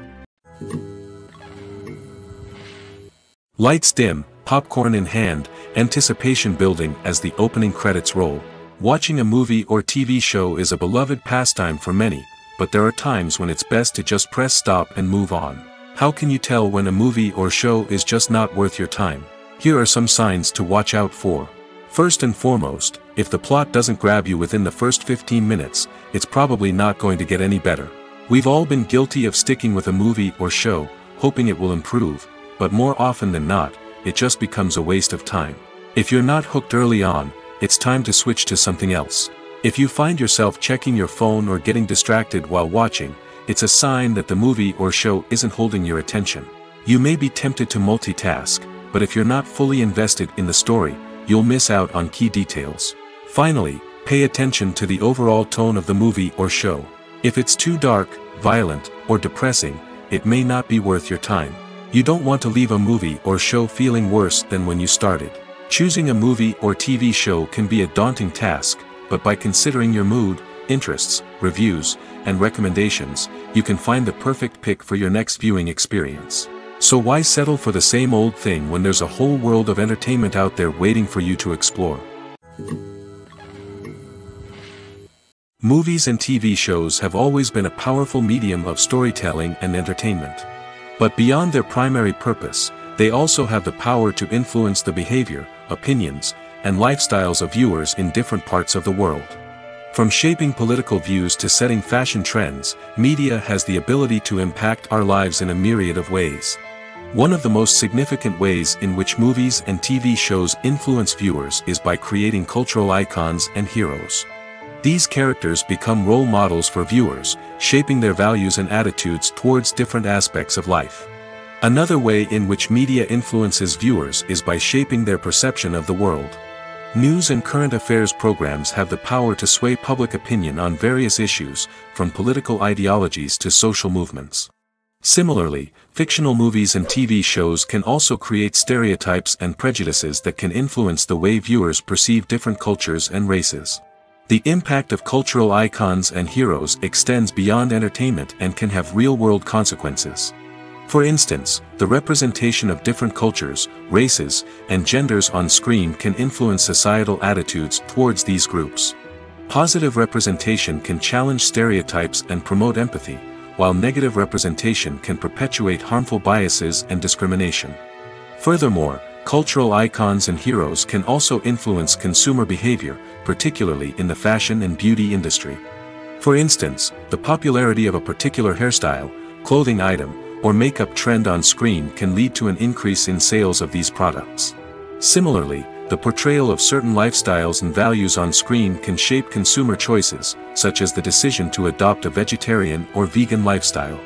[SPEAKER 2] Lights dim, popcorn in hand, anticipation building as the opening credits roll. Watching a movie or TV show is a beloved pastime for many, but there are times when it's best to just press stop and move on. How can you tell when a movie or show is just not worth your time? Here are some signs to watch out for. First and foremost, if the plot doesn't grab you within the first 15 minutes, it's probably not going to get any better. We've all been guilty of sticking with a movie or show, hoping it will improve, but more often than not, it just becomes a waste of time. If you're not hooked early on, it's time to switch to something else. If you find yourself checking your phone or getting distracted while watching, it's a sign that the movie or show isn't holding your attention. You may be tempted to multitask, but if you're not fully invested in the story, you'll miss out on key details. Finally, pay attention to the overall tone of the movie or show. If it's too dark, violent, or depressing, it may not be worth your time. You don't want to leave a movie or show feeling worse than when you started. Choosing a movie or TV show can be a daunting task, but by considering your mood, interests, reviews, and recommendations, you can find the perfect pick for your next viewing experience. So why settle for the same old thing when there's a whole world of entertainment out there waiting for you to explore? Movies and TV shows have always been a powerful medium of storytelling and entertainment. But beyond their primary purpose, they also have the power to influence the behavior, opinions, and lifestyles of viewers in different parts of the world. From shaping political views to setting fashion trends, media has the ability to impact our lives in a myriad of ways. One of the most significant ways in which movies and TV shows influence viewers is by creating cultural icons and heroes. These characters become role models for viewers, shaping their values and attitudes towards different aspects of life. Another way in which media influences viewers is by shaping their perception of the world. News and current affairs programs have the power to sway public opinion on various issues, from political ideologies to social movements. Similarly, fictional movies and TV shows can also create stereotypes and prejudices that can influence the way viewers perceive different cultures and races. The impact of cultural icons and heroes extends beyond entertainment and can have real-world consequences. For instance, the representation of different cultures, races, and genders on screen can influence societal attitudes towards these groups. Positive representation can challenge stereotypes and promote empathy, while negative representation can perpetuate harmful biases and discrimination. Furthermore, cultural icons and heroes can also influence consumer behavior, particularly in the fashion and beauty industry. For instance, the popularity of a particular hairstyle, clothing item, or makeup trend on screen can lead to an increase in sales of these products. Similarly, the portrayal of certain lifestyles and values on screen can shape consumer choices, such as the decision to adopt a vegetarian or vegan lifestyle.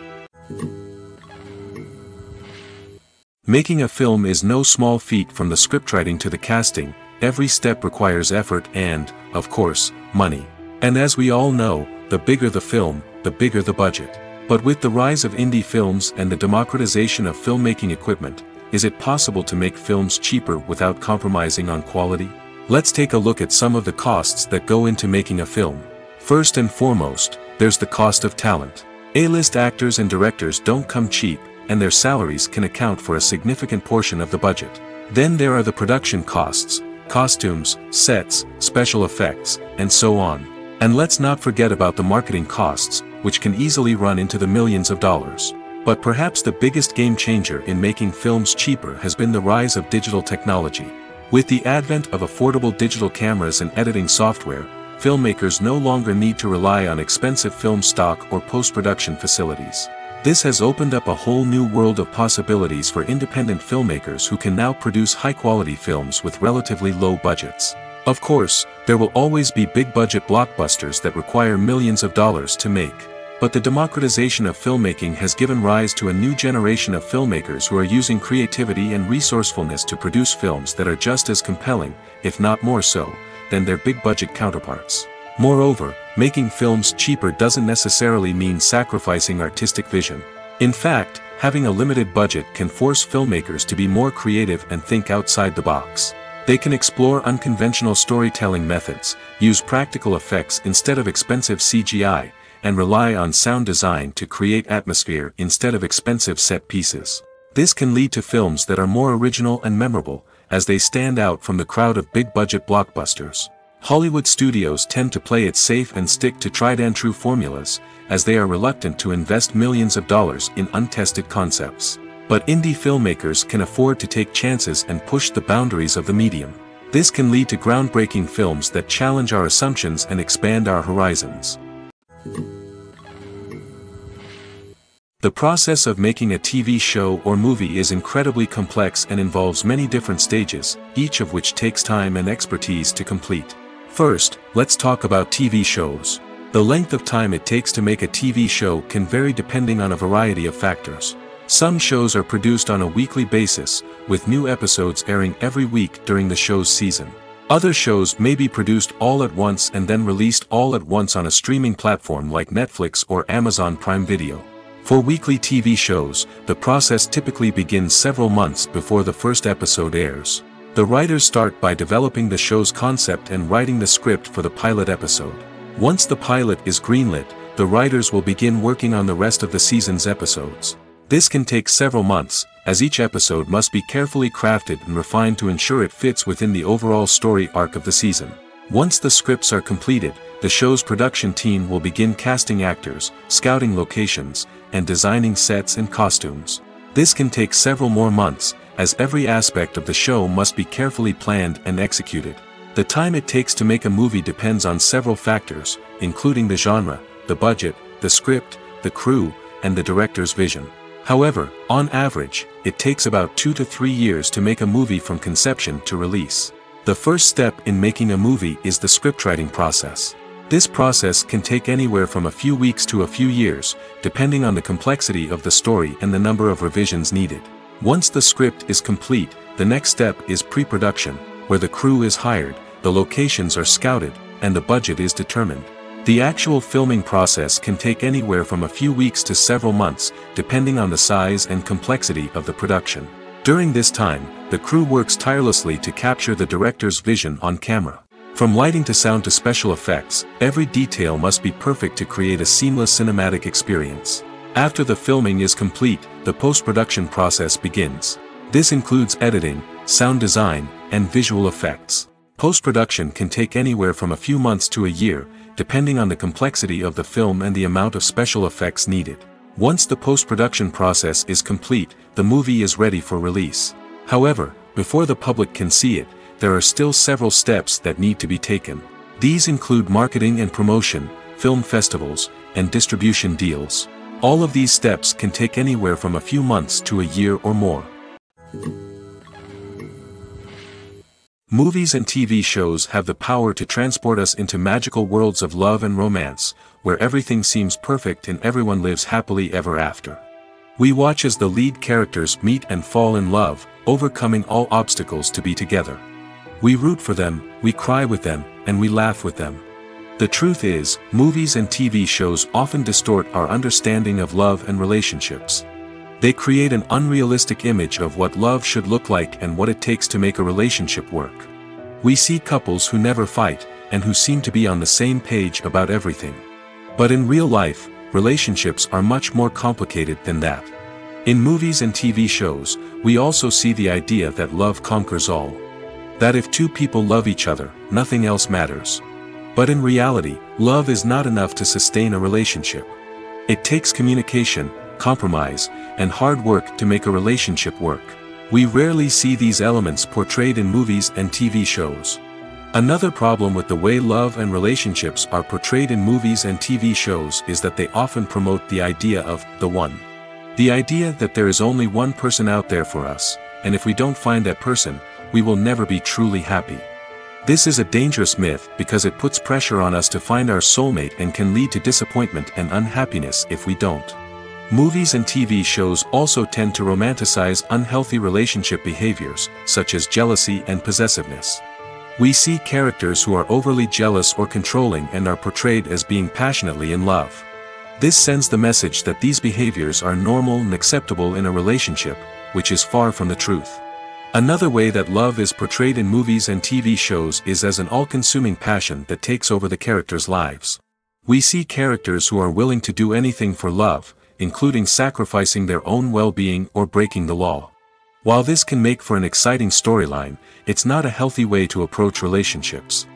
[SPEAKER 2] Making a film is no small feat. From the scriptwriting to the casting, every step requires effort and, of course, money. And as we all know, the bigger the film, the bigger the budget. But with the rise of indie films and the democratization of filmmaking equipment, is it possible to make films cheaper without compromising on quality? Let's take a look at some of the costs that go into making a film. First and foremost, there's the cost of talent. A-list actors and directors don't come cheap, and their salaries can account for a significant portion of the budget. Then there are the production costs, costumes, sets, special effects, and so on. And let's not forget about the marketing costs, which can easily run into the millions of dollars. But perhaps the biggest game changer in making films cheaper has been the rise of digital technology. With the advent of affordable digital cameras and editing software, filmmakers no longer need to rely on expensive film stock or post-production facilities. This has opened up a whole new world of possibilities for independent filmmakers who can now produce high-quality films with relatively low budgets. Of course, there will always be big-budget blockbusters that require millions of dollars to make. But the democratization of filmmaking has given rise to a new generation of filmmakers who are using creativity and resourcefulness to produce films that are just as compelling, if not more so, than their big-budget counterparts. Moreover, making films cheaper doesn't necessarily mean sacrificing artistic vision. In fact, having a limited budget can force filmmakers to be more creative and think outside the box. They can explore unconventional storytelling methods, use practical effects instead of expensive CGI, and rely on sound design to create atmosphere instead of expensive set pieces. This can lead to films that are more original and memorable, as they stand out from the crowd of big-budget blockbusters. Hollywood studios tend to play it safe and stick to tried-and-true formulas, as they are reluctant to invest millions of dollars in untested concepts. But indie filmmakers can afford to take chances and push the boundaries of the medium. This can lead to groundbreaking films that challenge our assumptions and expand our horizons. The process of making a TV show or movie is incredibly complex and involves many different stages, each of which takes time and expertise to complete. First, let's talk about TV shows. The length of time it takes to make a TV show can vary depending on a variety of factors. Some shows are produced on a weekly basis, with new episodes airing every week during the show's season. Other shows may be produced all at once and then released all at once on a streaming platform like Netflix or Amazon Prime Video. For weekly TV shows, the process typically begins several months before the first episode airs. The writers start by developing the show's concept and writing the script for the pilot episode. Once the pilot is greenlit, the writers will begin working on the rest of the season's episodes. This can take several months, as each episode must be carefully crafted and refined to ensure it fits within the overall story arc of the season. Once the scripts are completed, the show's production team will begin casting actors, scouting locations, and designing sets and costumes. This can take several more months, as every aspect of the show must be carefully planned and executed. The time it takes to make a movie depends on several factors, including the genre, the budget, the script, the crew, and the director's vision. However, on average, it takes about 2 to 3 years to make a movie from conception to release. The first step in making a movie is the scriptwriting process. This process can take anywhere from a few weeks to a few years, depending on the complexity of the story and the number of revisions needed. Once the script is complete, the next step is pre-production, where the crew is hired, the locations are scouted, and the budget is determined. The actual filming process can take anywhere from a few weeks to several months, depending on the size and complexity of the production. During this time, the crew works tirelessly to capture the director's vision on camera. From lighting to sound to special effects, every detail must be perfect to create a seamless cinematic experience. After the filming is complete, the post-production process begins. This includes editing, sound design, and visual effects. Post-production can take anywhere from a few months to a year, depending on the complexity of the film and the amount of special effects needed. Once the post-production process is complete, the movie is ready for release. However, before the public can see it, there are still several steps that need to be taken. These include marketing and promotion, film festivals, and distribution deals. All of these steps can take anywhere from a few months to a year or more. Movies and TV shows have the power to transport us into magical worlds of love and romance, where everything seems perfect and everyone lives happily ever after. We watch as the lead characters meet and fall in love, overcoming all obstacles to be together. We root for them, we cry with them, and we laugh with them. The truth is, movies and TV shows often distort our understanding of love and relationships. They create an unrealistic image of what love should look like and what it takes to make a relationship work. We see couples who never fight, and who seem to be on the same page about everything. But in real life, relationships are much more complicated than that. In movies and TV shows, we also see the idea that love conquers all. That if two people love each other, nothing else matters. But in reality, love is not enough to sustain a relationship. It takes communication, compromise, and hard work to make a relationship work. We rarely see these elements portrayed in movies and TV shows. Another problem with the way love and relationships are portrayed in movies and TV shows is that they often promote the idea of the one. The idea that there is only one person out there for us, and if we don't find that person, we will never be truly happy. This is a dangerous myth because it puts pressure on us to find our soulmate and can lead to disappointment and unhappiness if we don't. Movies and TV shows also tend to romanticize unhealthy relationship behaviors, such as jealousy and possessiveness. We see characters who are overly jealous or controlling and are portrayed as being passionately in love. This sends the message that these behaviors are normal and acceptable in a relationship, which is far from the truth. Another way that love is portrayed in movies and TV shows is as an all-consuming passion that takes over the characters' lives. We see characters who are willing to do anything for love, including sacrificing their own well-being or breaking the law. While this can make for an exciting storyline, it's not a healthy way to approach relationships.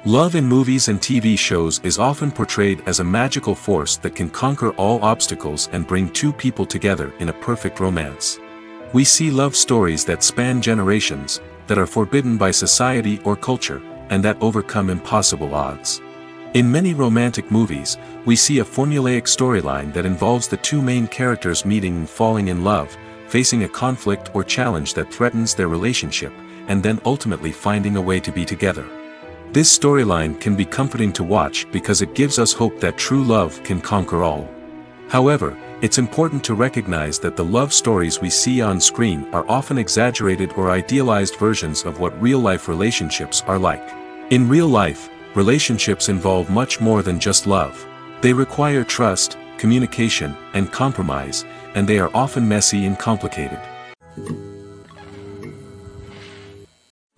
[SPEAKER 2] Love in movies and TV shows is often portrayed as a magical force that can conquer all obstacles and bring two people together in a perfect romance. We see love stories that span generations, that are forbidden by society or culture, and that overcome impossible odds. In many romantic movies, we see a formulaic storyline that involves the two main characters meeting and falling in love, facing a conflict or challenge that threatens their relationship, and then ultimately finding a way to be together. This storyline can be comforting to watch because it gives us hope that true love can conquer all. However, it's important to recognize that the love stories we see on screen are often exaggerated or idealized versions of what real-life relationships are like. In real life, relationships involve much more than just love. They require trust, communication, and compromise, and they are often messy and complicated.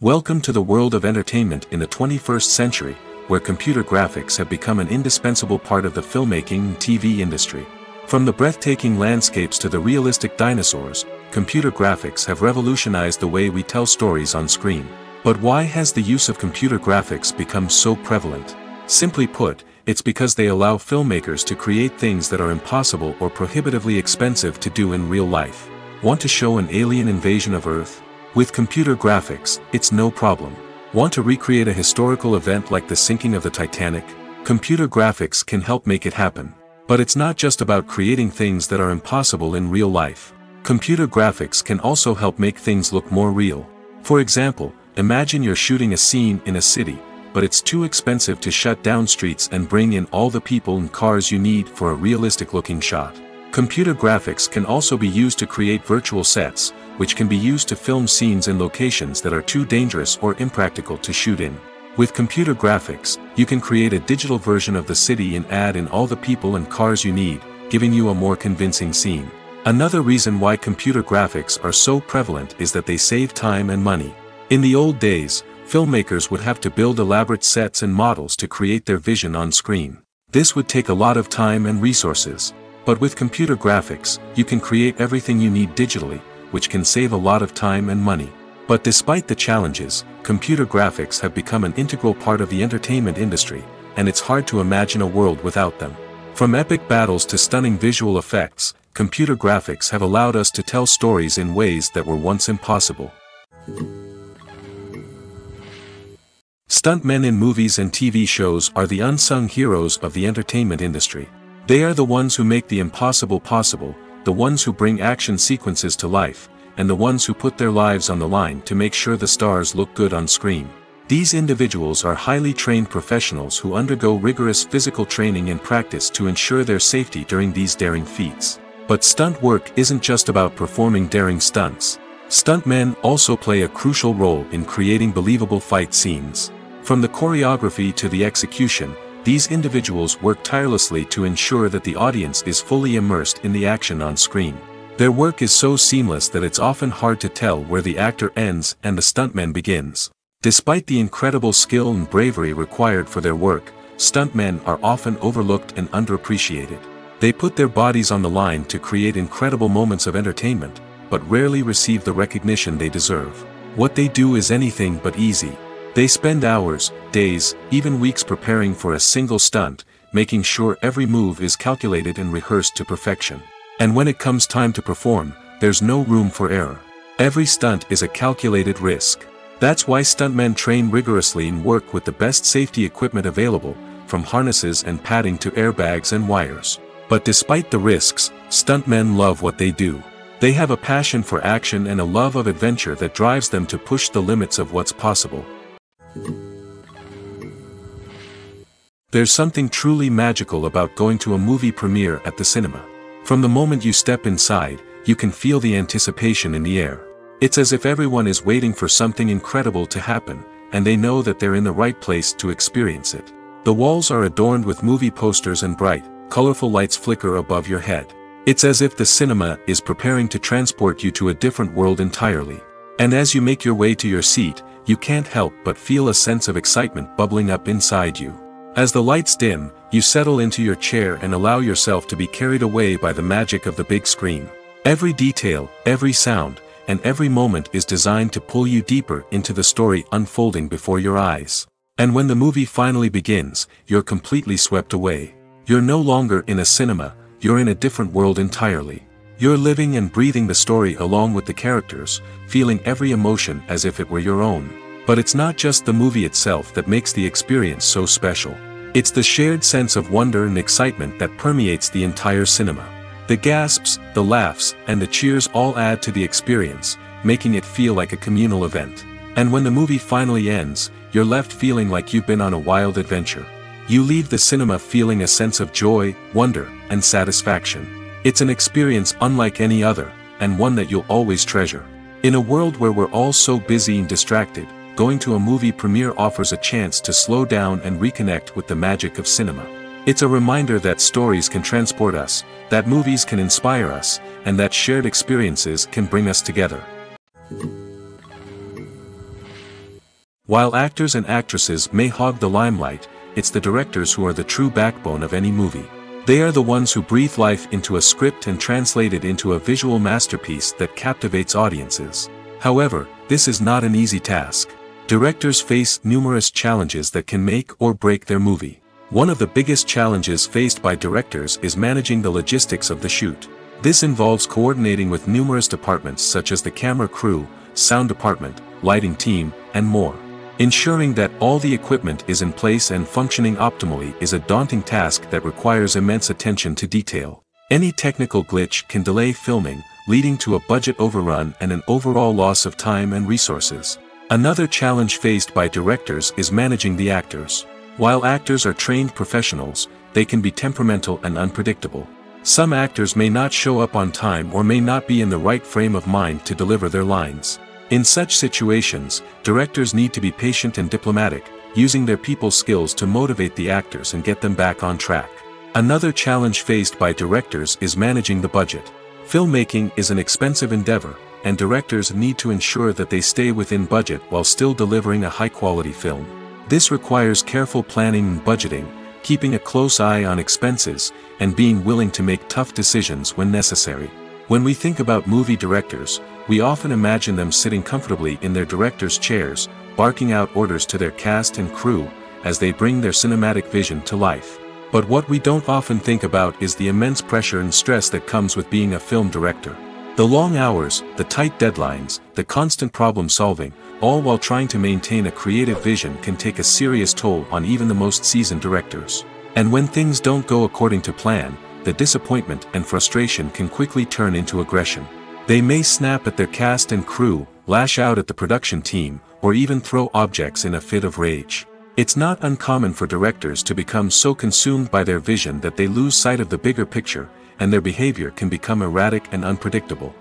[SPEAKER 2] Welcome to the world of entertainment in the 21st century, where computer graphics have become an indispensable part of the filmmaking and TV industry. From the breathtaking landscapes to the realistic dinosaurs, computer graphics have revolutionized the way we tell stories on screen. But why has the use of computer graphics become so prevalent? Simply put, it's because they allow filmmakers to create things that are impossible or prohibitively expensive to do in real life. Want to show an alien invasion of Earth? With computer graphics, it's no problem. Want to recreate a historical event like the sinking of the Titanic? Computer graphics can help make it happen. But it's not just about creating things that are impossible in real life. Computer graphics can also help make things look more real. For example, imagine you're shooting a scene in a city, but it's too expensive to shut down streets and bring in all the people and cars you need for a realistic-looking shot. Computer graphics can also be used to create virtual sets, which can be used to film scenes in locations that are too dangerous or impractical to shoot in. With computer graphics, you can create a digital version of the city and add in all the people and cars you need, giving you a more convincing scene. Another reason why computer graphics are so prevalent is that they save time and money. In the old days, filmmakers would have to build elaborate sets and models to create their vision on screen. This would take a lot of time and resources. But with computer graphics, you can create everything you need digitally, which can save a lot of time and money. But despite the challenges, computer graphics have become an integral part of the entertainment industry, and it's hard to imagine a world without them. From epic battles to stunning visual effects, computer graphics have allowed us to tell stories in ways that were once impossible. Stuntmen in movies and TV shows are the unsung heroes of the entertainment industry. They are the ones who make the impossible possible, the ones who bring action sequences to life, and the ones who put their lives on the line to make sure the stars look good on screen. These individuals are highly trained professionals who undergo rigorous physical training and practice to ensure their safety during these daring feats. But stunt work isn't just about performing daring stunts. Stuntmen also play a crucial role in creating believable fight scenes. From the choreography to the execution, these individuals work tirelessly to ensure that the audience is fully immersed in the action on screen. Their work is so seamless that it's often hard to tell where the actor ends and the stuntman begins. Despite the incredible skill and bravery required for their work, stuntmen are often overlooked and underappreciated. They put their bodies on the line to create incredible moments of entertainment, but rarely receive the recognition they deserve. What they do is anything but easy. They spend hours, days, even weeks preparing for a single stunt, making sure every move is calculated and rehearsed to perfection. And when it comes time to perform, there's no room for error. Every stunt is a calculated risk. That's why stuntmen train rigorously and work with the best safety equipment available, from harnesses and padding to airbags and wires. But despite the risks, stuntmen love what they do. They have a passion for action and a love of adventure that drives them to push the limits of what's possible. There's something truly magical about going to a movie premiere at the cinema. From the moment you step inside, you can feel the anticipation in the air. It's as if everyone is waiting for something incredible to happen, and they know that they're in the right place to experience it. The walls are adorned with movie posters and bright, colorful lights flicker above your head. It's as if the cinema is preparing to transport you to a different world entirely. And as you make your way to your seat, you can't help but feel a sense of excitement bubbling up inside you. As the lights dim, you settle into your chair and allow yourself to be carried away by the magic of the big screen. Every detail, every sound, and every moment is designed to pull you deeper into the story unfolding before your eyes. And when the movie finally begins, you're completely swept away. You're no longer in a cinema, you're in a different world entirely. You're living and breathing the story along with the characters, feeling every emotion as if it were your own. But it's not just the movie itself that makes the experience so special. It's the shared sense of wonder and excitement that permeates the entire cinema. The gasps, the laughs, and the cheers all add to the experience, making it feel like a communal event. And when the movie finally ends, you're left feeling like you've been on a wild adventure. You leave the cinema feeling a sense of joy, wonder, and satisfaction. It's an experience unlike any other, and one that you'll always treasure. In a world where we're all so busy and distracted, going to a movie premiere offers a chance to slow down and reconnect with the magic of cinema. It's a reminder that stories can transport us, that movies can inspire us, and that shared experiences can bring us together. While actors and actresses may hog the limelight, it's the directors who are the true backbone of any movie. They are the ones who breathe life into a script and translate it into a visual masterpiece that captivates audiences. However, this is not an easy task. Directors face numerous challenges that can make or break their movie. One of the biggest challenges faced by directors is managing the logistics of the shoot. This involves coordinating with numerous departments such as the camera crew, sound department, lighting team, and more. Ensuring that all the equipment is in place and functioning optimally is a daunting task that requires immense attention to detail. Any technical glitch can delay filming, leading to a budget overrun and an overall loss of time and resources. Another challenge faced by directors is managing the actors. While actors are trained professionals, they can be temperamental and unpredictable. Some actors may not show up on time or may not be in the right frame of mind to deliver their lines. In such situations, directors need to be patient and diplomatic, using their people skills to motivate the actors and get them back on track. Another challenge faced by directors is managing the budget. Filmmaking is an expensive endeavor, and directors need to ensure that they stay within budget while still delivering a high-quality film. This requires careful planning and budgeting, keeping a close eye on expenses, and being willing to make tough decisions when necessary. When we think about movie directors, we often imagine them sitting comfortably in their director's chairs, barking out orders to their cast and crew, as they bring their cinematic vision to life. But what we don't often think about is the immense pressure and stress that comes with being a film director. The long hours, the tight deadlines, the constant problem solving, all while trying to maintain a creative vision can take a serious toll on even the most seasoned directors. And when things don't go according to plan, the disappointment and frustration can quickly turn into aggression. They may snap at their cast and crew, lash out at the production team, or even throw objects in a fit of rage. It's not uncommon for directors to become so consumed by their vision that they lose sight of the bigger picture, and their behavior can become erratic and unpredictable.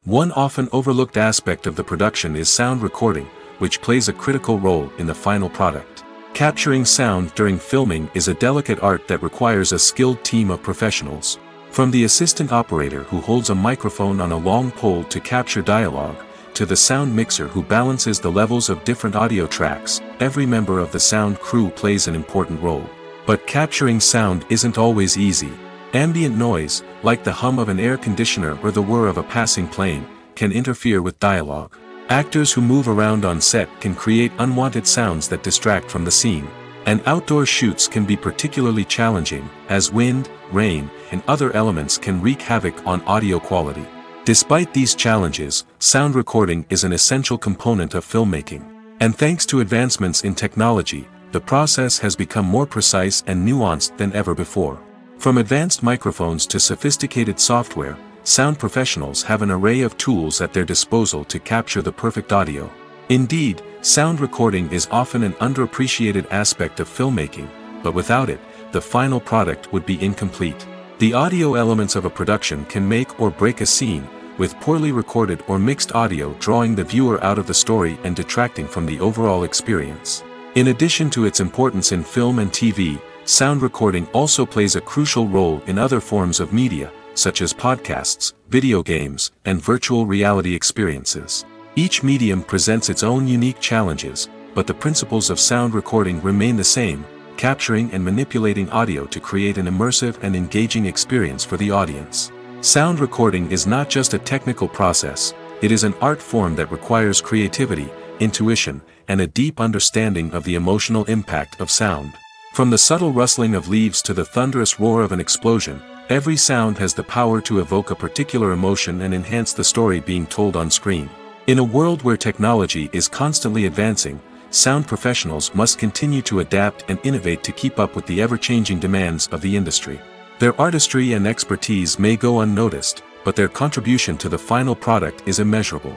[SPEAKER 2] One often overlooked aspect of the production is sound recording, which plays a critical role in the final product. Capturing sound during filming is a delicate art that requires a skilled team of professionals. From the assistant operator who holds a microphone on a long pole to capture dialogue, to the sound mixer who balances the levels of different audio tracks, every member of the sound crew plays an important role. But capturing sound isn't always easy. Ambient noise, like the hum of an air conditioner or the whir of a passing plane, can interfere with dialogue. Actors who move around on set can create unwanted sounds that distract from the scene. And outdoor shoots can be particularly challenging, as wind, rain, and other elements can wreak havoc on audio quality. Despite these challenges, sound recording is an essential component of filmmaking. And thanks to advancements in technology, the process has become more precise and nuanced than ever before. From advanced microphones to sophisticated software, sound professionals have an array of tools at their disposal to capture the perfect audio. Indeed, sound recording is often an underappreciated aspect of filmmaking, but without it, the final product would be incomplete. The audio elements of a production can make or break a scene, with poorly recorded or mixed audio drawing the viewer out of the story and detracting from the overall experience. In addition to its importance in film and TV, sound recording also plays a crucial role in other forms of media, such as podcasts, video games, and virtual reality experiences. Each medium presents its own unique challenges, but the principles of sound recording remain the same, capturing and manipulating audio to create an immersive and engaging experience for the audience. Sound recording is not just a technical process, it is an art form that requires creativity, intuition, and a deep understanding of the emotional impact of sound. From the subtle rustling of leaves to the thunderous roar of an explosion, every sound has the power to evoke a particular emotion and enhance the story being told on screen. In a world where technology is constantly advancing, sound professionals must continue to adapt and innovate to keep up with the ever-changing demands of the industry. Their artistry and expertise may go unnoticed, but their contribution to the final product is immeasurable.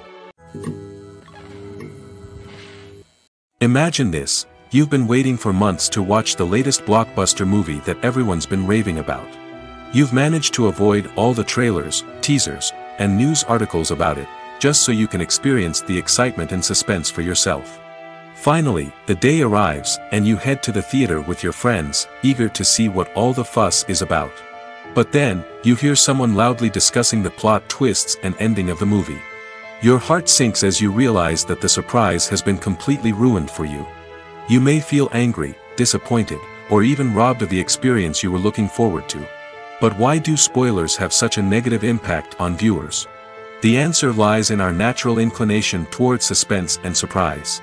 [SPEAKER 2] Imagine this: you've been waiting for months to watch the latest blockbuster movie that everyone's been raving about. You've managed to avoid all the trailers, teasers, and news articles about it, just so you can experience the excitement and suspense for yourself. Finally, the day arrives, and you head to the theater with your friends, eager to see what all the fuss is about. But then, you hear someone loudly discussing the plot twists and ending of the movie. Your heart sinks as you realize that the surprise has been completely ruined for you. You may feel angry, disappointed, or even robbed of the experience you were looking forward to. But why do spoilers have such a negative impact on viewers? The answer lies in our natural inclination towards suspense and surprise.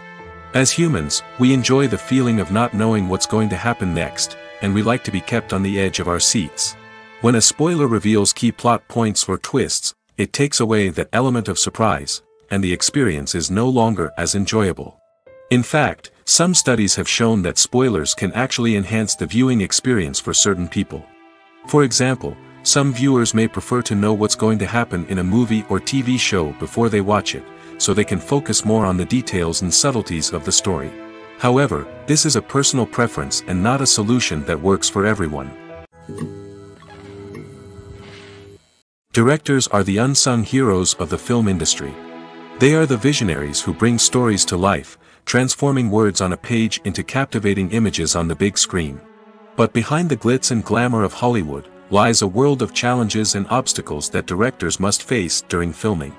[SPEAKER 2] As humans, we enjoy the feeling of not knowing what's going to happen next, and we like to be kept on the edge of our seats. When a spoiler reveals key plot points or twists, it takes away that element of surprise, and the experience is no longer as enjoyable. In fact, some studies have shown that spoilers can actually enhance the viewing experience for certain people. For example, some viewers may prefer to know what's going to happen in a movie or TV show before they watch it, so they can focus more on the details and subtleties of the story. However, this is a personal preference and not a solution that works for everyone. Directors are the unsung heroes of the film industry. They are the visionaries who bring stories to life, transforming words on a page into captivating images on the big screen. But behind the glitz and glamour of Hollywood, lies a world of challenges and obstacles that directors must face during filming.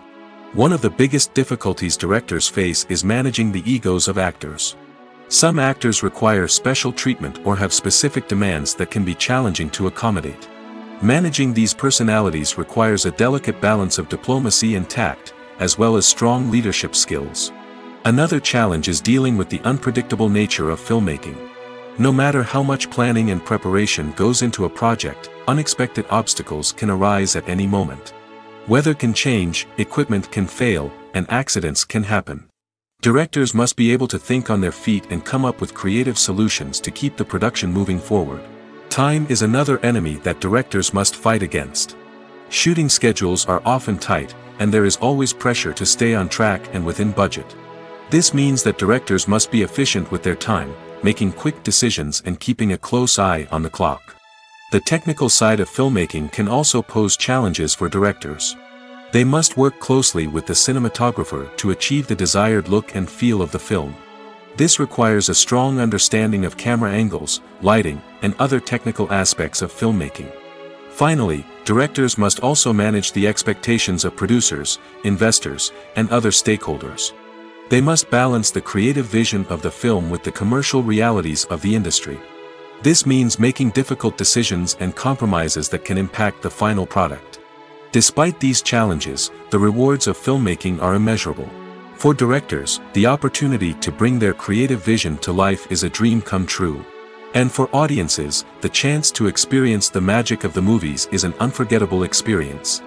[SPEAKER 2] One of the biggest difficulties directors face is managing the egos of actors. Some actors require special treatment or have specific demands that can be challenging to accommodate. Managing these personalities requires a delicate balance of diplomacy and tact, as well as strong leadership skills. Another challenge is dealing with the unpredictable nature of filmmaking. No matter how much planning and preparation goes into a project, unexpected obstacles can arise at any moment. Weather can change, equipment can fail, and accidents can happen. Directors must be able to think on their feet and come up with creative solutions to keep the production moving forward. Time is another enemy that directors must fight against. Shooting schedules are often tight, and there is always pressure to stay on track and within budget. This means that directors must be efficient with their time, making quick decisions and keeping a close eye on the clock. The technical side of filmmaking can also pose challenges for directors. They must work closely with the cinematographer to achieve the desired look and feel of the film. This requires a strong understanding of camera angles, lighting, and other technical aspects of filmmaking. Finally, directors must also manage the expectations of producers, investors, and other stakeholders. They must balance the creative vision of the film with the commercial realities of the industry. This means making difficult decisions and compromises that can impact the final product. Despite these challenges, the rewards of filmmaking are immeasurable. For directors, the opportunity to bring their creative vision to life is a dream come true. And for audiences, the chance to experience the magic of the movies is an unforgettable experience.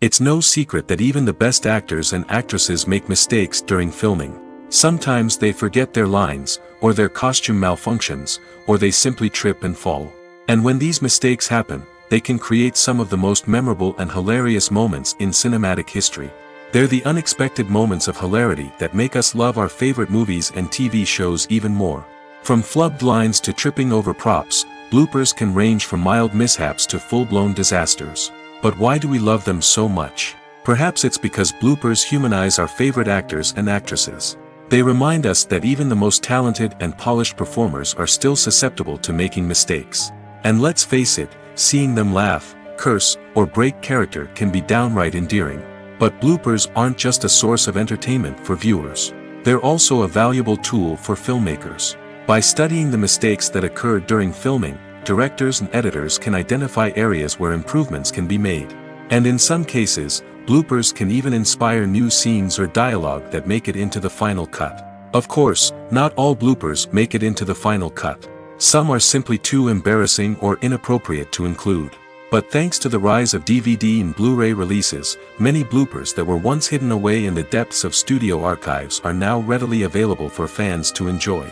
[SPEAKER 2] It's no secret that even the best actors and actresses make mistakes during filming. Sometimes they forget their lines, or their costume malfunctions, or they simply trip and fall. And when these mistakes happen, they can create some of the most memorable and hilarious moments in cinematic history. They're the unexpected moments of hilarity that make us love our favorite movies and TV shows even more. From flubbed lines to tripping over props, bloopers can range from mild mishaps to full-blown disasters. But why do we love them so much? Perhaps it's because bloopers humanize our favorite actors and actresses. They remind us that even the most talented and polished performers are still susceptible to making mistakes. And let's face it, seeing them laugh, curse, or break character can be downright endearing. But bloopers aren't just a source of entertainment for viewers. They're also a valuable tool for filmmakers. By studying the mistakes that occur during filming, directors and editors can identify areas where improvements can be made. And in some cases, bloopers can even inspire new scenes or dialogue that make it into the final cut. Of course, not all bloopers make it into the final cut. Some are simply too embarrassing or inappropriate to include. But thanks to the rise of DVD and Blu-ray releases, many bloopers that were once hidden away in the depths of studio archives are now readily available for fans to enjoy.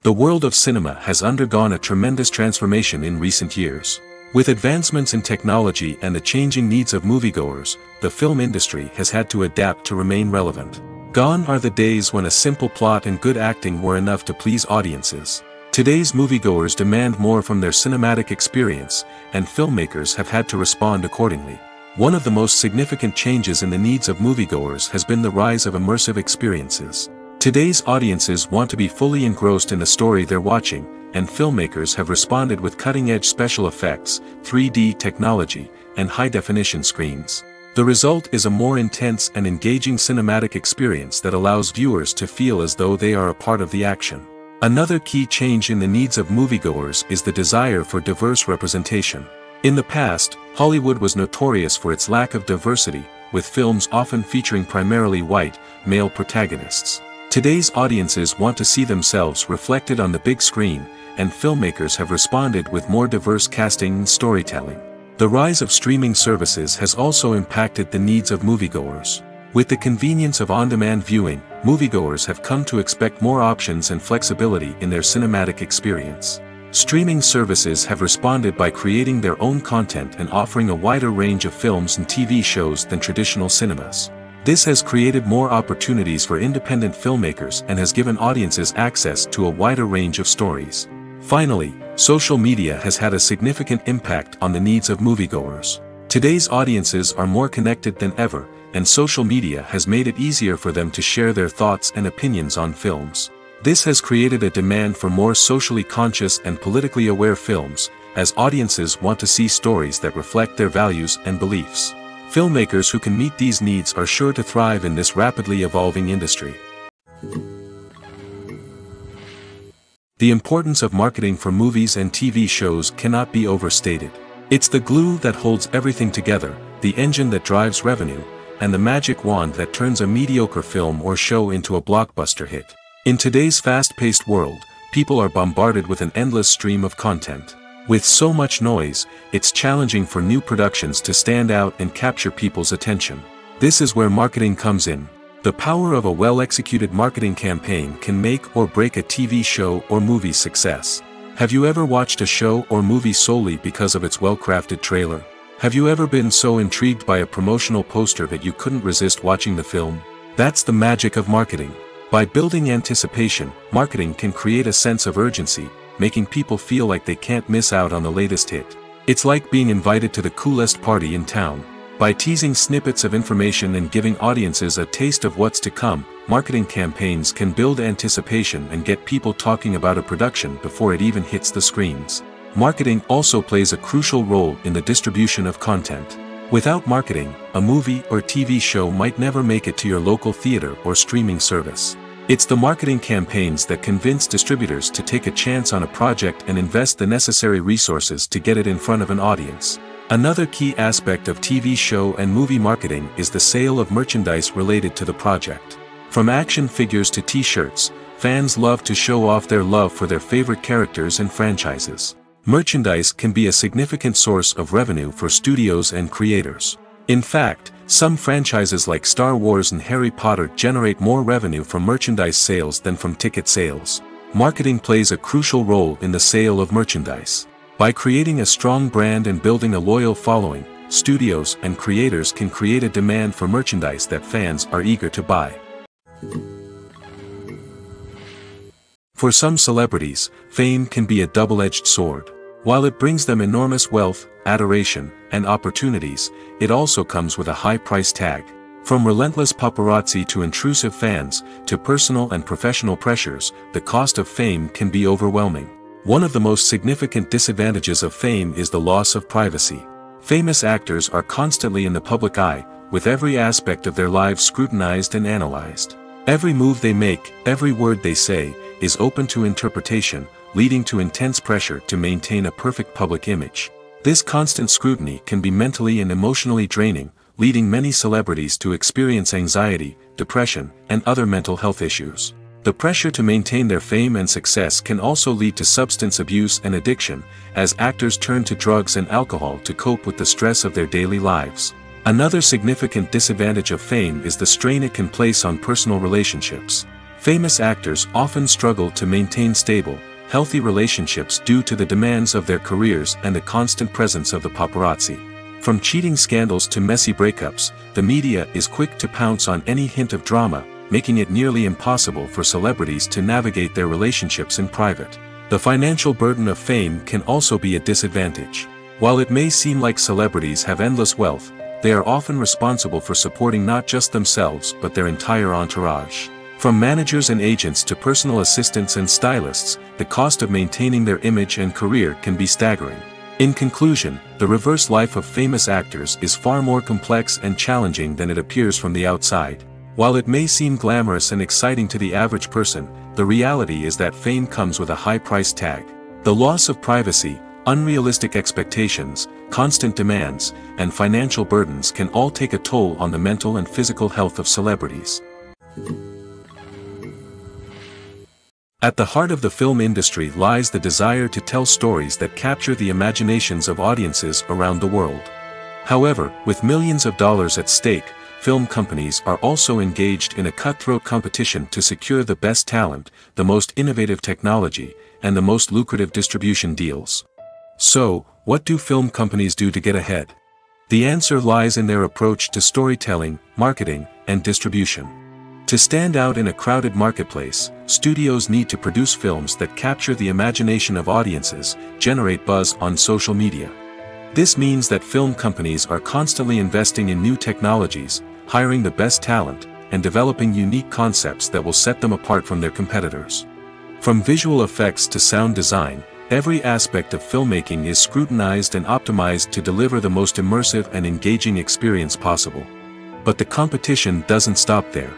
[SPEAKER 2] The world of cinema has undergone a tremendous transformation in recent years. With advancements in technology and the changing needs of moviegoers, the film industry has had to adapt to remain relevant. Gone are the days when a simple plot and good acting were enough to please audiences. Today's moviegoers demand more from their cinematic experience, and filmmakers have had to respond accordingly. One of the most significant changes in the needs of moviegoers has been the rise of immersive experiences. Today's audiences want to be fully engrossed in the story they're watching, and filmmakers have responded with cutting-edge special effects, 3D technology, and high-definition screens. The result is a more intense and engaging cinematic experience that allows viewers to feel as though they are a part of the action. Another key change in the needs of moviegoers is the desire for diverse representation. In the past, Hollywood was notorious for its lack of diversity, with films often featuring primarily white, male protagonists. Today's audiences want to see themselves reflected on the big screen, and filmmakers have responded with more diverse casting and storytelling. The rise of streaming services has also impacted the needs of moviegoers. With the convenience of on-demand viewing, moviegoers have come to expect more options and flexibility in their cinematic experience. Streaming services have responded by creating their own content and offering a wider range of films and TV shows than traditional cinemas. This has created more opportunities for independent filmmakers and has given audiences access to a wider range of stories. Finally, social media has had a significant impact on the needs of moviegoers. Today's audiences are more connected than ever, and social media has made it easier for them to share their thoughts and opinions on films. This has created a demand for more socially conscious and politically aware films, as audiences want to see stories that reflect their values and beliefs. Filmmakers who can meet these needs are sure to thrive in this rapidly evolving industry. The importance of marketing for movies and TV shows cannot be overstated. It's the glue that holds everything together, the engine that drives revenue, and the magic wand that turns a mediocre film or show into a blockbuster hit. In today's fast-paced world, people are bombarded with an endless stream of content. With so much noise, it's challenging for new productions to stand out and capture people's attention. This is where marketing comes in. The power of a well-executed marketing campaign can make or break a TV show or movie's success. Have you ever watched a show or movie solely because of its well-crafted trailer? Have you ever been so intrigued by a promotional poster that you couldn't resist watching the film? That's the magic of marketing. By building anticipation, marketing can create a sense of urgency, making people feel like they can't miss out on the latest hit. It's like being invited to the coolest party in town. By teasing snippets of information and giving audiences a taste of what's to come, marketing campaigns can build anticipation and get people talking about a production before it even hits the screens. Marketing also plays a crucial role in the distribution of content. Without marketing, a movie or TV show might never make it to your local theater or streaming service. It's the marketing campaigns that convince distributors to take a chance on a project and invest the necessary resources to get it in front of an audience. Another key aspect of TV show and movie marketing is the sale of merchandise related to the project. From action figures to t-shirts, fans love to show off their love for their favorite characters and franchises. Merchandise can be a significant source of revenue for studios and creators. In fact, some franchises like Star Wars and Harry Potter generate more revenue from merchandise sales than from ticket sales. Marketing plays a crucial role in the sale of merchandise. By creating a strong brand and building a loyal following, studios and creators can create a demand for merchandise that fans are eager to buy. For some celebrities, fame can be a double-edged sword. While it brings them enormous wealth, adoration, and opportunities, it also comes with a high price tag. From relentless paparazzi to intrusive fans, to personal and professional pressures, the cost of fame can be overwhelming. One of the most significant disadvantages of fame is the loss of privacy. Famous actors are constantly in the public eye, with every aspect of their lives scrutinized and analyzed. Every move they make, every word they say, is open to interpretation, leading to intense pressure to maintain a perfect public image. This constant scrutiny can be mentally and emotionally draining, leading many celebrities to experience anxiety, depression, and other mental health issues. The pressure to maintain their fame and success can also lead to substance abuse and addiction, as actors turn to drugs and alcohol to cope with the stress of their daily lives. Another significant disadvantage of fame is the strain it can place on personal relationships. Famous actors often struggle to maintain stable, healthy relationships due to the demands of their careers and the constant presence of the paparazzi. From cheating scandals to messy breakups, the media is quick to pounce on any hint of drama, making it nearly impossible for celebrities to navigate their relationships in private. The financial burden of fame can also be a disadvantage. While it may seem like celebrities have endless wealth, they are often responsible for supporting not just themselves but their entire entourage. From managers and agents to personal assistants and stylists, the cost of maintaining their image and career can be staggering. In conclusion, the reverse life of famous actors is far more complex and challenging than it appears from the outside. While it may seem glamorous and exciting to the average person, the reality is that fame comes with a high price tag. The loss of privacy, unrealistic expectations, constant demands, and financial burdens can all take a toll on the mental and physical health of celebrities. At the heart of the film industry lies the desire to tell stories that capture the imaginations of audiences around the world. However, with millions of dollars at stake, film companies are also engaged in a cutthroat competition to secure the best talent, the most innovative technology, and the most lucrative distribution deals. So, what do film companies do to get ahead? The answer lies in their approach to storytelling, marketing, and distribution. To stand out in a crowded marketplace, studios need to produce films that capture the imagination of audiences, generate buzz on social media. This means that film companies are constantly investing in new technologies, hiring the best talent, and developing unique concepts that will set them apart from their competitors. From visual effects to sound design, every aspect of filmmaking is scrutinized and optimized to deliver the most immersive and engaging experience possible. But the competition doesn't stop there.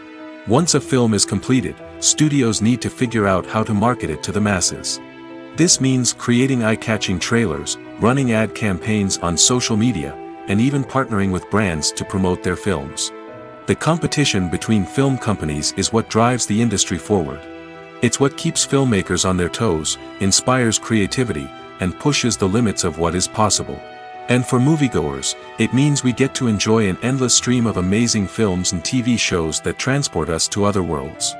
[SPEAKER 2] Once a film is completed, studios need to figure out how to market it to the masses. This means creating eye-catching trailers, running ad campaigns on social media, and even partnering with brands to promote their films. The competition between film companies is what drives the industry forward. It's what keeps filmmakers on their toes, inspires creativity, and pushes the limits of what is possible. And for moviegoers, it means we get to enjoy an endless stream of amazing films and TV shows that transport us to other worlds.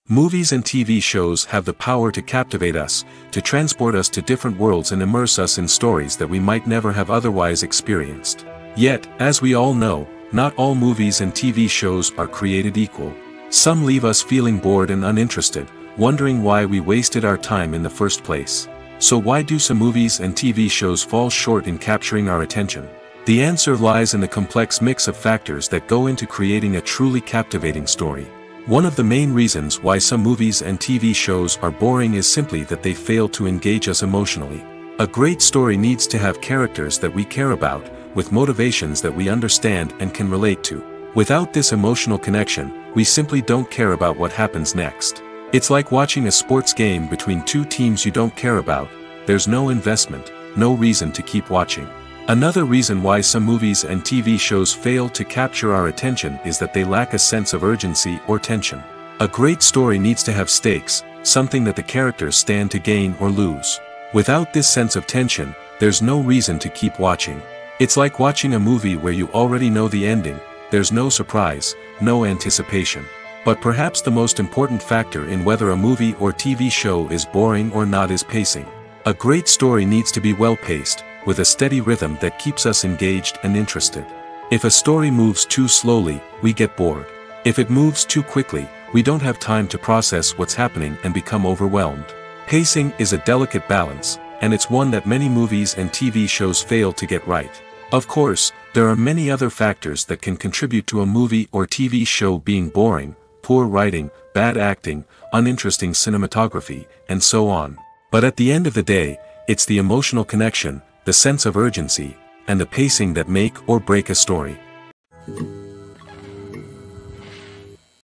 [SPEAKER 2] Movies and TV shows have the power to captivate us, to transport us to different worlds and immerse us in stories that we might never have otherwise experienced. Yet, as we all know, not all movies and TV shows are created equal. Some leave us feeling bored and uninterested, wondering why we wasted our time in the first place. So why do some movies and TV shows fall short in capturing our attention? The answer lies in the complex mix of factors that go into creating a truly captivating story. One of the main reasons why some movies and TV shows are boring is simply that they fail to engage us emotionally. A great story needs to have characters that we care about, with motivations that we understand and can relate to. Without this emotional connection, we simply don't care about what happens next. It's like watching a sports game between two teams you don't care about. There's no investment, no reason to keep watching. Another reason why some movies and TV shows fail to capture our attention is that they lack a sense of urgency or tension. A great story needs to have stakes, something that the characters stand to gain or lose. Without this sense of tension, there's no reason to keep watching. It's like watching a movie where you already know the ending. There's no surprise, no anticipation. But perhaps the most important factor in whether a movie or TV show is boring or not is pacing. A great story needs to be well-paced, with a steady rhythm that keeps us engaged and interested. If a story moves too slowly, we get bored. If it moves too quickly, we don't have time to process what's happening and become overwhelmed. Pacing is a delicate balance, and it's one that many movies and TV shows fail to get right. Of course, there are many other factors that can contribute to a movie or TV show being boring: poor writing, bad acting, uninteresting cinematography, and so on. But at the end of the day, it's the emotional connection, the sense of urgency, and the pacing that make or break a story.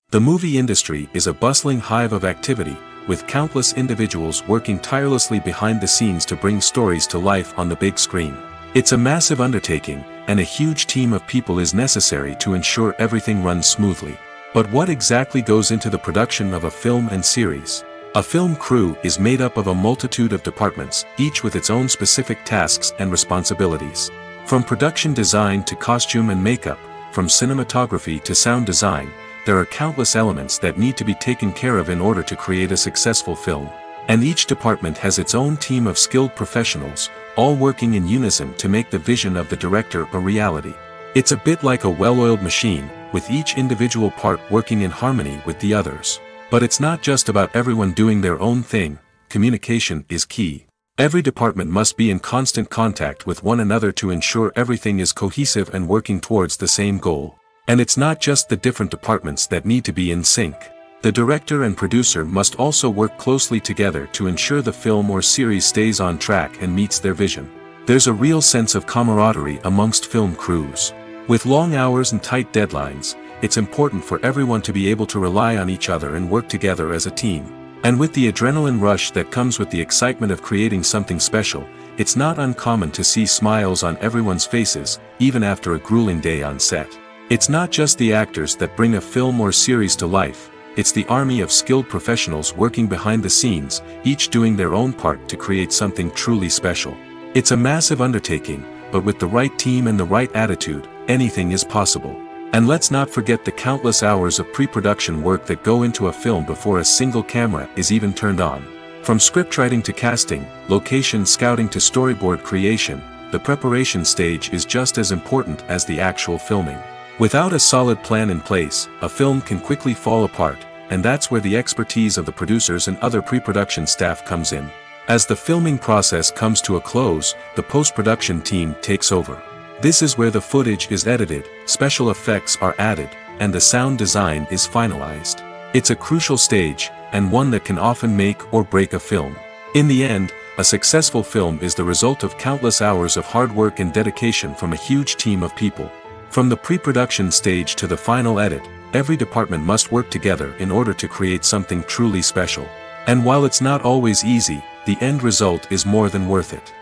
[SPEAKER 2] The movie industry is a bustling hive of activity, with countless individuals working tirelessly behind the scenes to bring stories to life on the big screen. It's a massive undertaking, and a huge team of people is necessary to ensure everything runs smoothly. But what exactly goes into the production of a film and series? A film crew is made up of a multitude of departments, each with its own specific tasks and responsibilities. From production design to costume and makeup, from cinematography to sound design, there are countless elements that need to be taken care of in order to create a successful film. And each department has its own team of skilled professionals, all working in unison to make the vision of the director a reality. It's a bit like a well-oiled machine, with each individual part working in harmony with the others. But it's not just about everyone doing their own thing. Communication is key. Every department must be in constant contact with one another to ensure everything is cohesive and working towards the same goal. And it's not just the different departments that need to be in sync. The director and producer must also work closely together to ensure the film or series stays on track and meets their vision. There's a real sense of camaraderie amongst film crews. With long hours and tight deadlines, it's important for everyone to be able to rely on each other and work together as a team. And with the adrenaline rush that comes with the excitement of creating something special, it's not uncommon to see smiles on everyone's faces, even after a grueling day on set. It's not just the actors that bring a film or series to life, it's the army of skilled professionals working behind the scenes, each doing their own part to create something truly special. It's a massive undertaking, but with the right team and the right attitude, anything is possible. And let's not forget the countless hours of pre-production work that go into a film before a single camera is even turned on. From scriptwriting to casting, location scouting to storyboard creation, the preparation stage is just as important as the actual filming. Without a solid plan in place, a film can quickly fall apart, and that's where the expertise of the producers and other pre-production staff comes in. As the filming process comes to a close, the post-production team takes over. This is where the footage is edited, special effects are added, and the sound design is finalized. It's a crucial stage, and one that can often make or break a film. In the end, a successful film is the result of countless hours of hard work and dedication from a huge team of people. From the pre-production stage to the final edit, every department must work together in order to create something truly special. And while it's not always easy, the end result is more than worth it.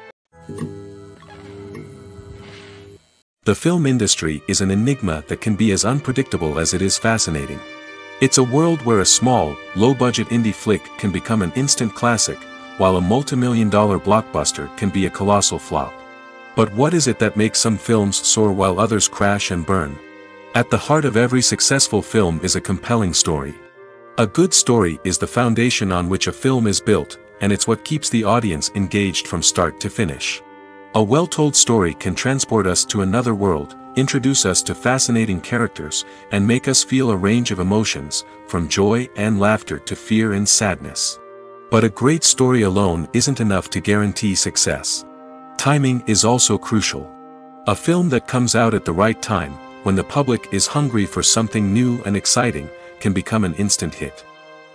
[SPEAKER 2] The film industry is an enigma that can be as unpredictable as it is fascinating. It's a world where a small, low-budget indie flick can become an instant classic, while a multi-million-dollar blockbuster can be a colossal flop. But what is it that makes some films soar while others crash and burn? At the heart of every successful film is a compelling story. A good story is the foundation on which a film is built, and it's what keeps the audience engaged from start to finish. A well-told story can transport us to another world, introduce us to fascinating characters, and make us feel a range of emotions, from joy and laughter to fear and sadness. But a great story alone isn't enough to guarantee success. Timing is also crucial. A film that comes out at the right time, when the public is hungry for something new and exciting, can become an instant hit.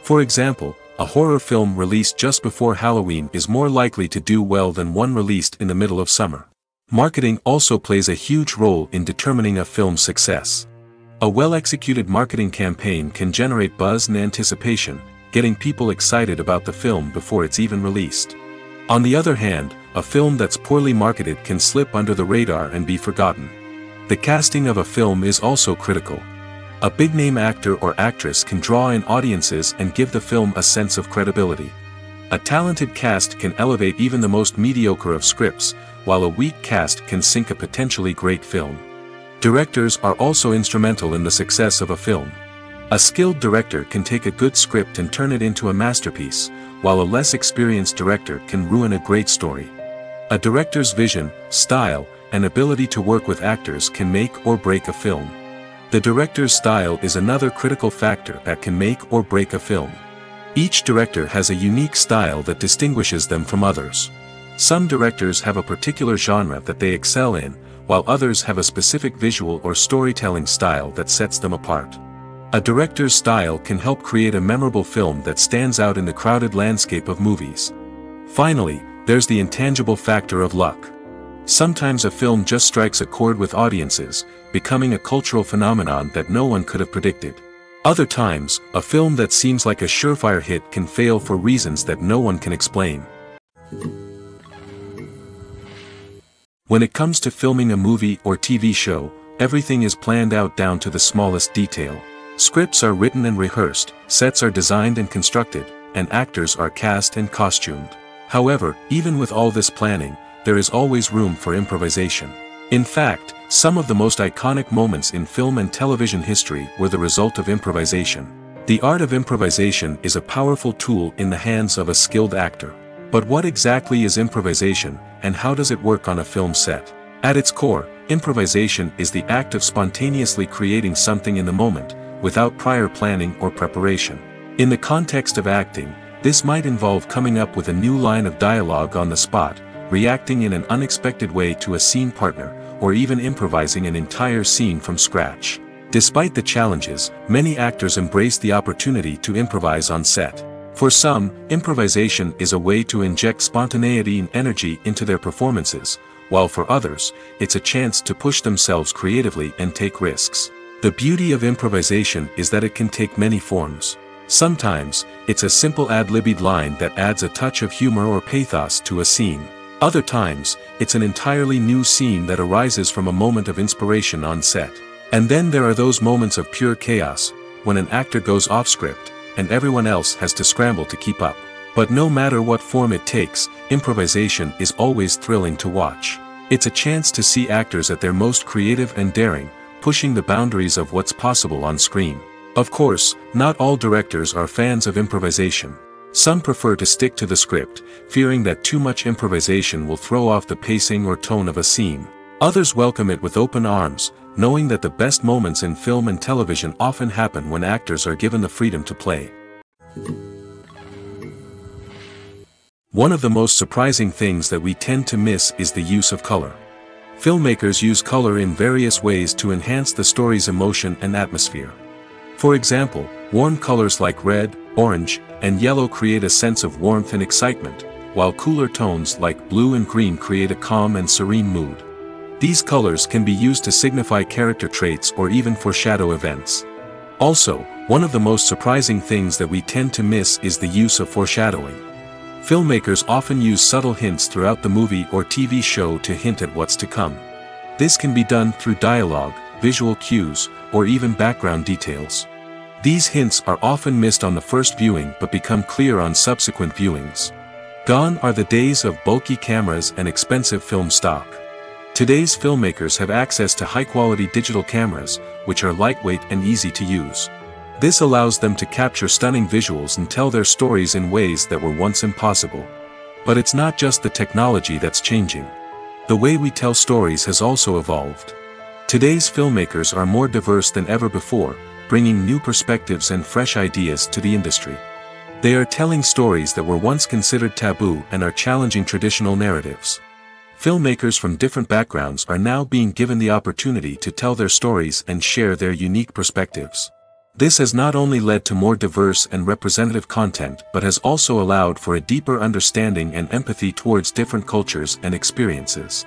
[SPEAKER 2] For example, a horror film released just before Halloween is more likely to do well than one released in the middle of summer. Marketing also plays a huge role in determining a film's success. A well-executed marketing campaign can generate buzz and anticipation, getting people excited about the film before it's even released. On the other hand, a film that's poorly marketed can slip under the radar and be forgotten. The casting of a film is also critical. A big-name actor or actress can draw in audiences and give the film a sense of credibility. A talented cast can elevate even the most mediocre of scripts, while a weak cast can sink a potentially great film. Directors are also instrumental in the success of a film. A skilled director can take a good script and turn it into a masterpiece, while a less experienced director can ruin a great story. A director's vision, style, and ability to work with actors can make or break a film. The director's style is another critical factor that can make or break a film. Each director has a unique style that distinguishes them from others. Some directors have a particular genre that they excel in, while others have a specific visual or storytelling style that sets them apart. A director's style can help create a memorable film that stands out in the crowded landscape of movies. Finally, there's the intangible factor of luck. Sometimes a film just strikes a chord with audiences, becoming a cultural phenomenon that no one could have predicted. Other times, a film that seems like a surefire hit can fail for reasons that no one can explain. When it comes to filming a movie or TV show, everything is planned out down to the smallest detail. Scripts are written and rehearsed, sets are designed and constructed, and actors are cast and costumed. However, even with all this planning, there is always room for improvisation. In fact, some of the most iconic moments in film and television history were the result of improvisation. The art of improvisation is a powerful tool in the hands of a skilled actor. But what exactly is improvisation, and how does it work on a film set? At its core, improvisation is the act of spontaneously creating something in the moment, without prior planning or preparation. In the context of acting, this might involve coming up with a new line of dialogue on the spot, reacting in an unexpected way to a scene partner, or even improvising an entire scene from scratch. Despite the challenges, many actors embrace the opportunity to improvise on set. For some, improvisation is a way to inject spontaneity and energy into their performances, while for others, it's a chance to push themselves creatively and take risks. The beauty of improvisation is that it can take many forms. Sometimes, it's a simple ad-libbed line that adds a touch of humor or pathos to a scene. Other times, it's an entirely new scene that arises from a moment of inspiration on set. And then there are those moments of pure chaos, when an actor goes off script, and everyone else has to scramble to keep up. But no matter what form it takes, improvisation is always thrilling to watch. It's a chance to see actors at their most creative and daring, pushing the boundaries of what's possible on screen. Of course, not all directors are fans of improvisation. Some prefer to stick to the script, fearing that too much improvisation will throw off the pacing or tone of a scene. Others welcome it with open arms, knowing that the best moments in film and television often happen when actors are given the freedom to play. One of the most surprising things that we tend to miss is the use of color. Filmmakers use color in various ways to enhance the story's emotion and atmosphere. For example, warm colors like red, orange, and yellow create a sense of warmth and excitement, while cooler tones like blue and green create a calm and serene mood. These colors can be used to signify character traits or even foreshadow events. Also, one of the most surprising things that we tend to miss is the use of foreshadowing. Filmmakers often use subtle hints throughout the movie or TV show to hint at what's to come. This can be done through dialogue, visual cues, or even background details. These hints are often missed on the first viewing but become clear on subsequent viewings. Gone are the days of bulky cameras and expensive film stock. Today's filmmakers have access to high-quality digital cameras, which are lightweight and easy to use. This allows them to capture stunning visuals and tell their stories in ways that were once impossible. But it's not just the technology that's changing. The way we tell stories has also evolved. Today's filmmakers are more diverse than ever before, bringing new perspectives and fresh ideas to the industry. They are telling stories that were once considered taboo and are challenging traditional narratives. Filmmakers from different backgrounds are now being given the opportunity to tell their stories and share their unique perspectives. This has not only led to more diverse and representative content but has also allowed for a deeper understanding and empathy towards different cultures and experiences.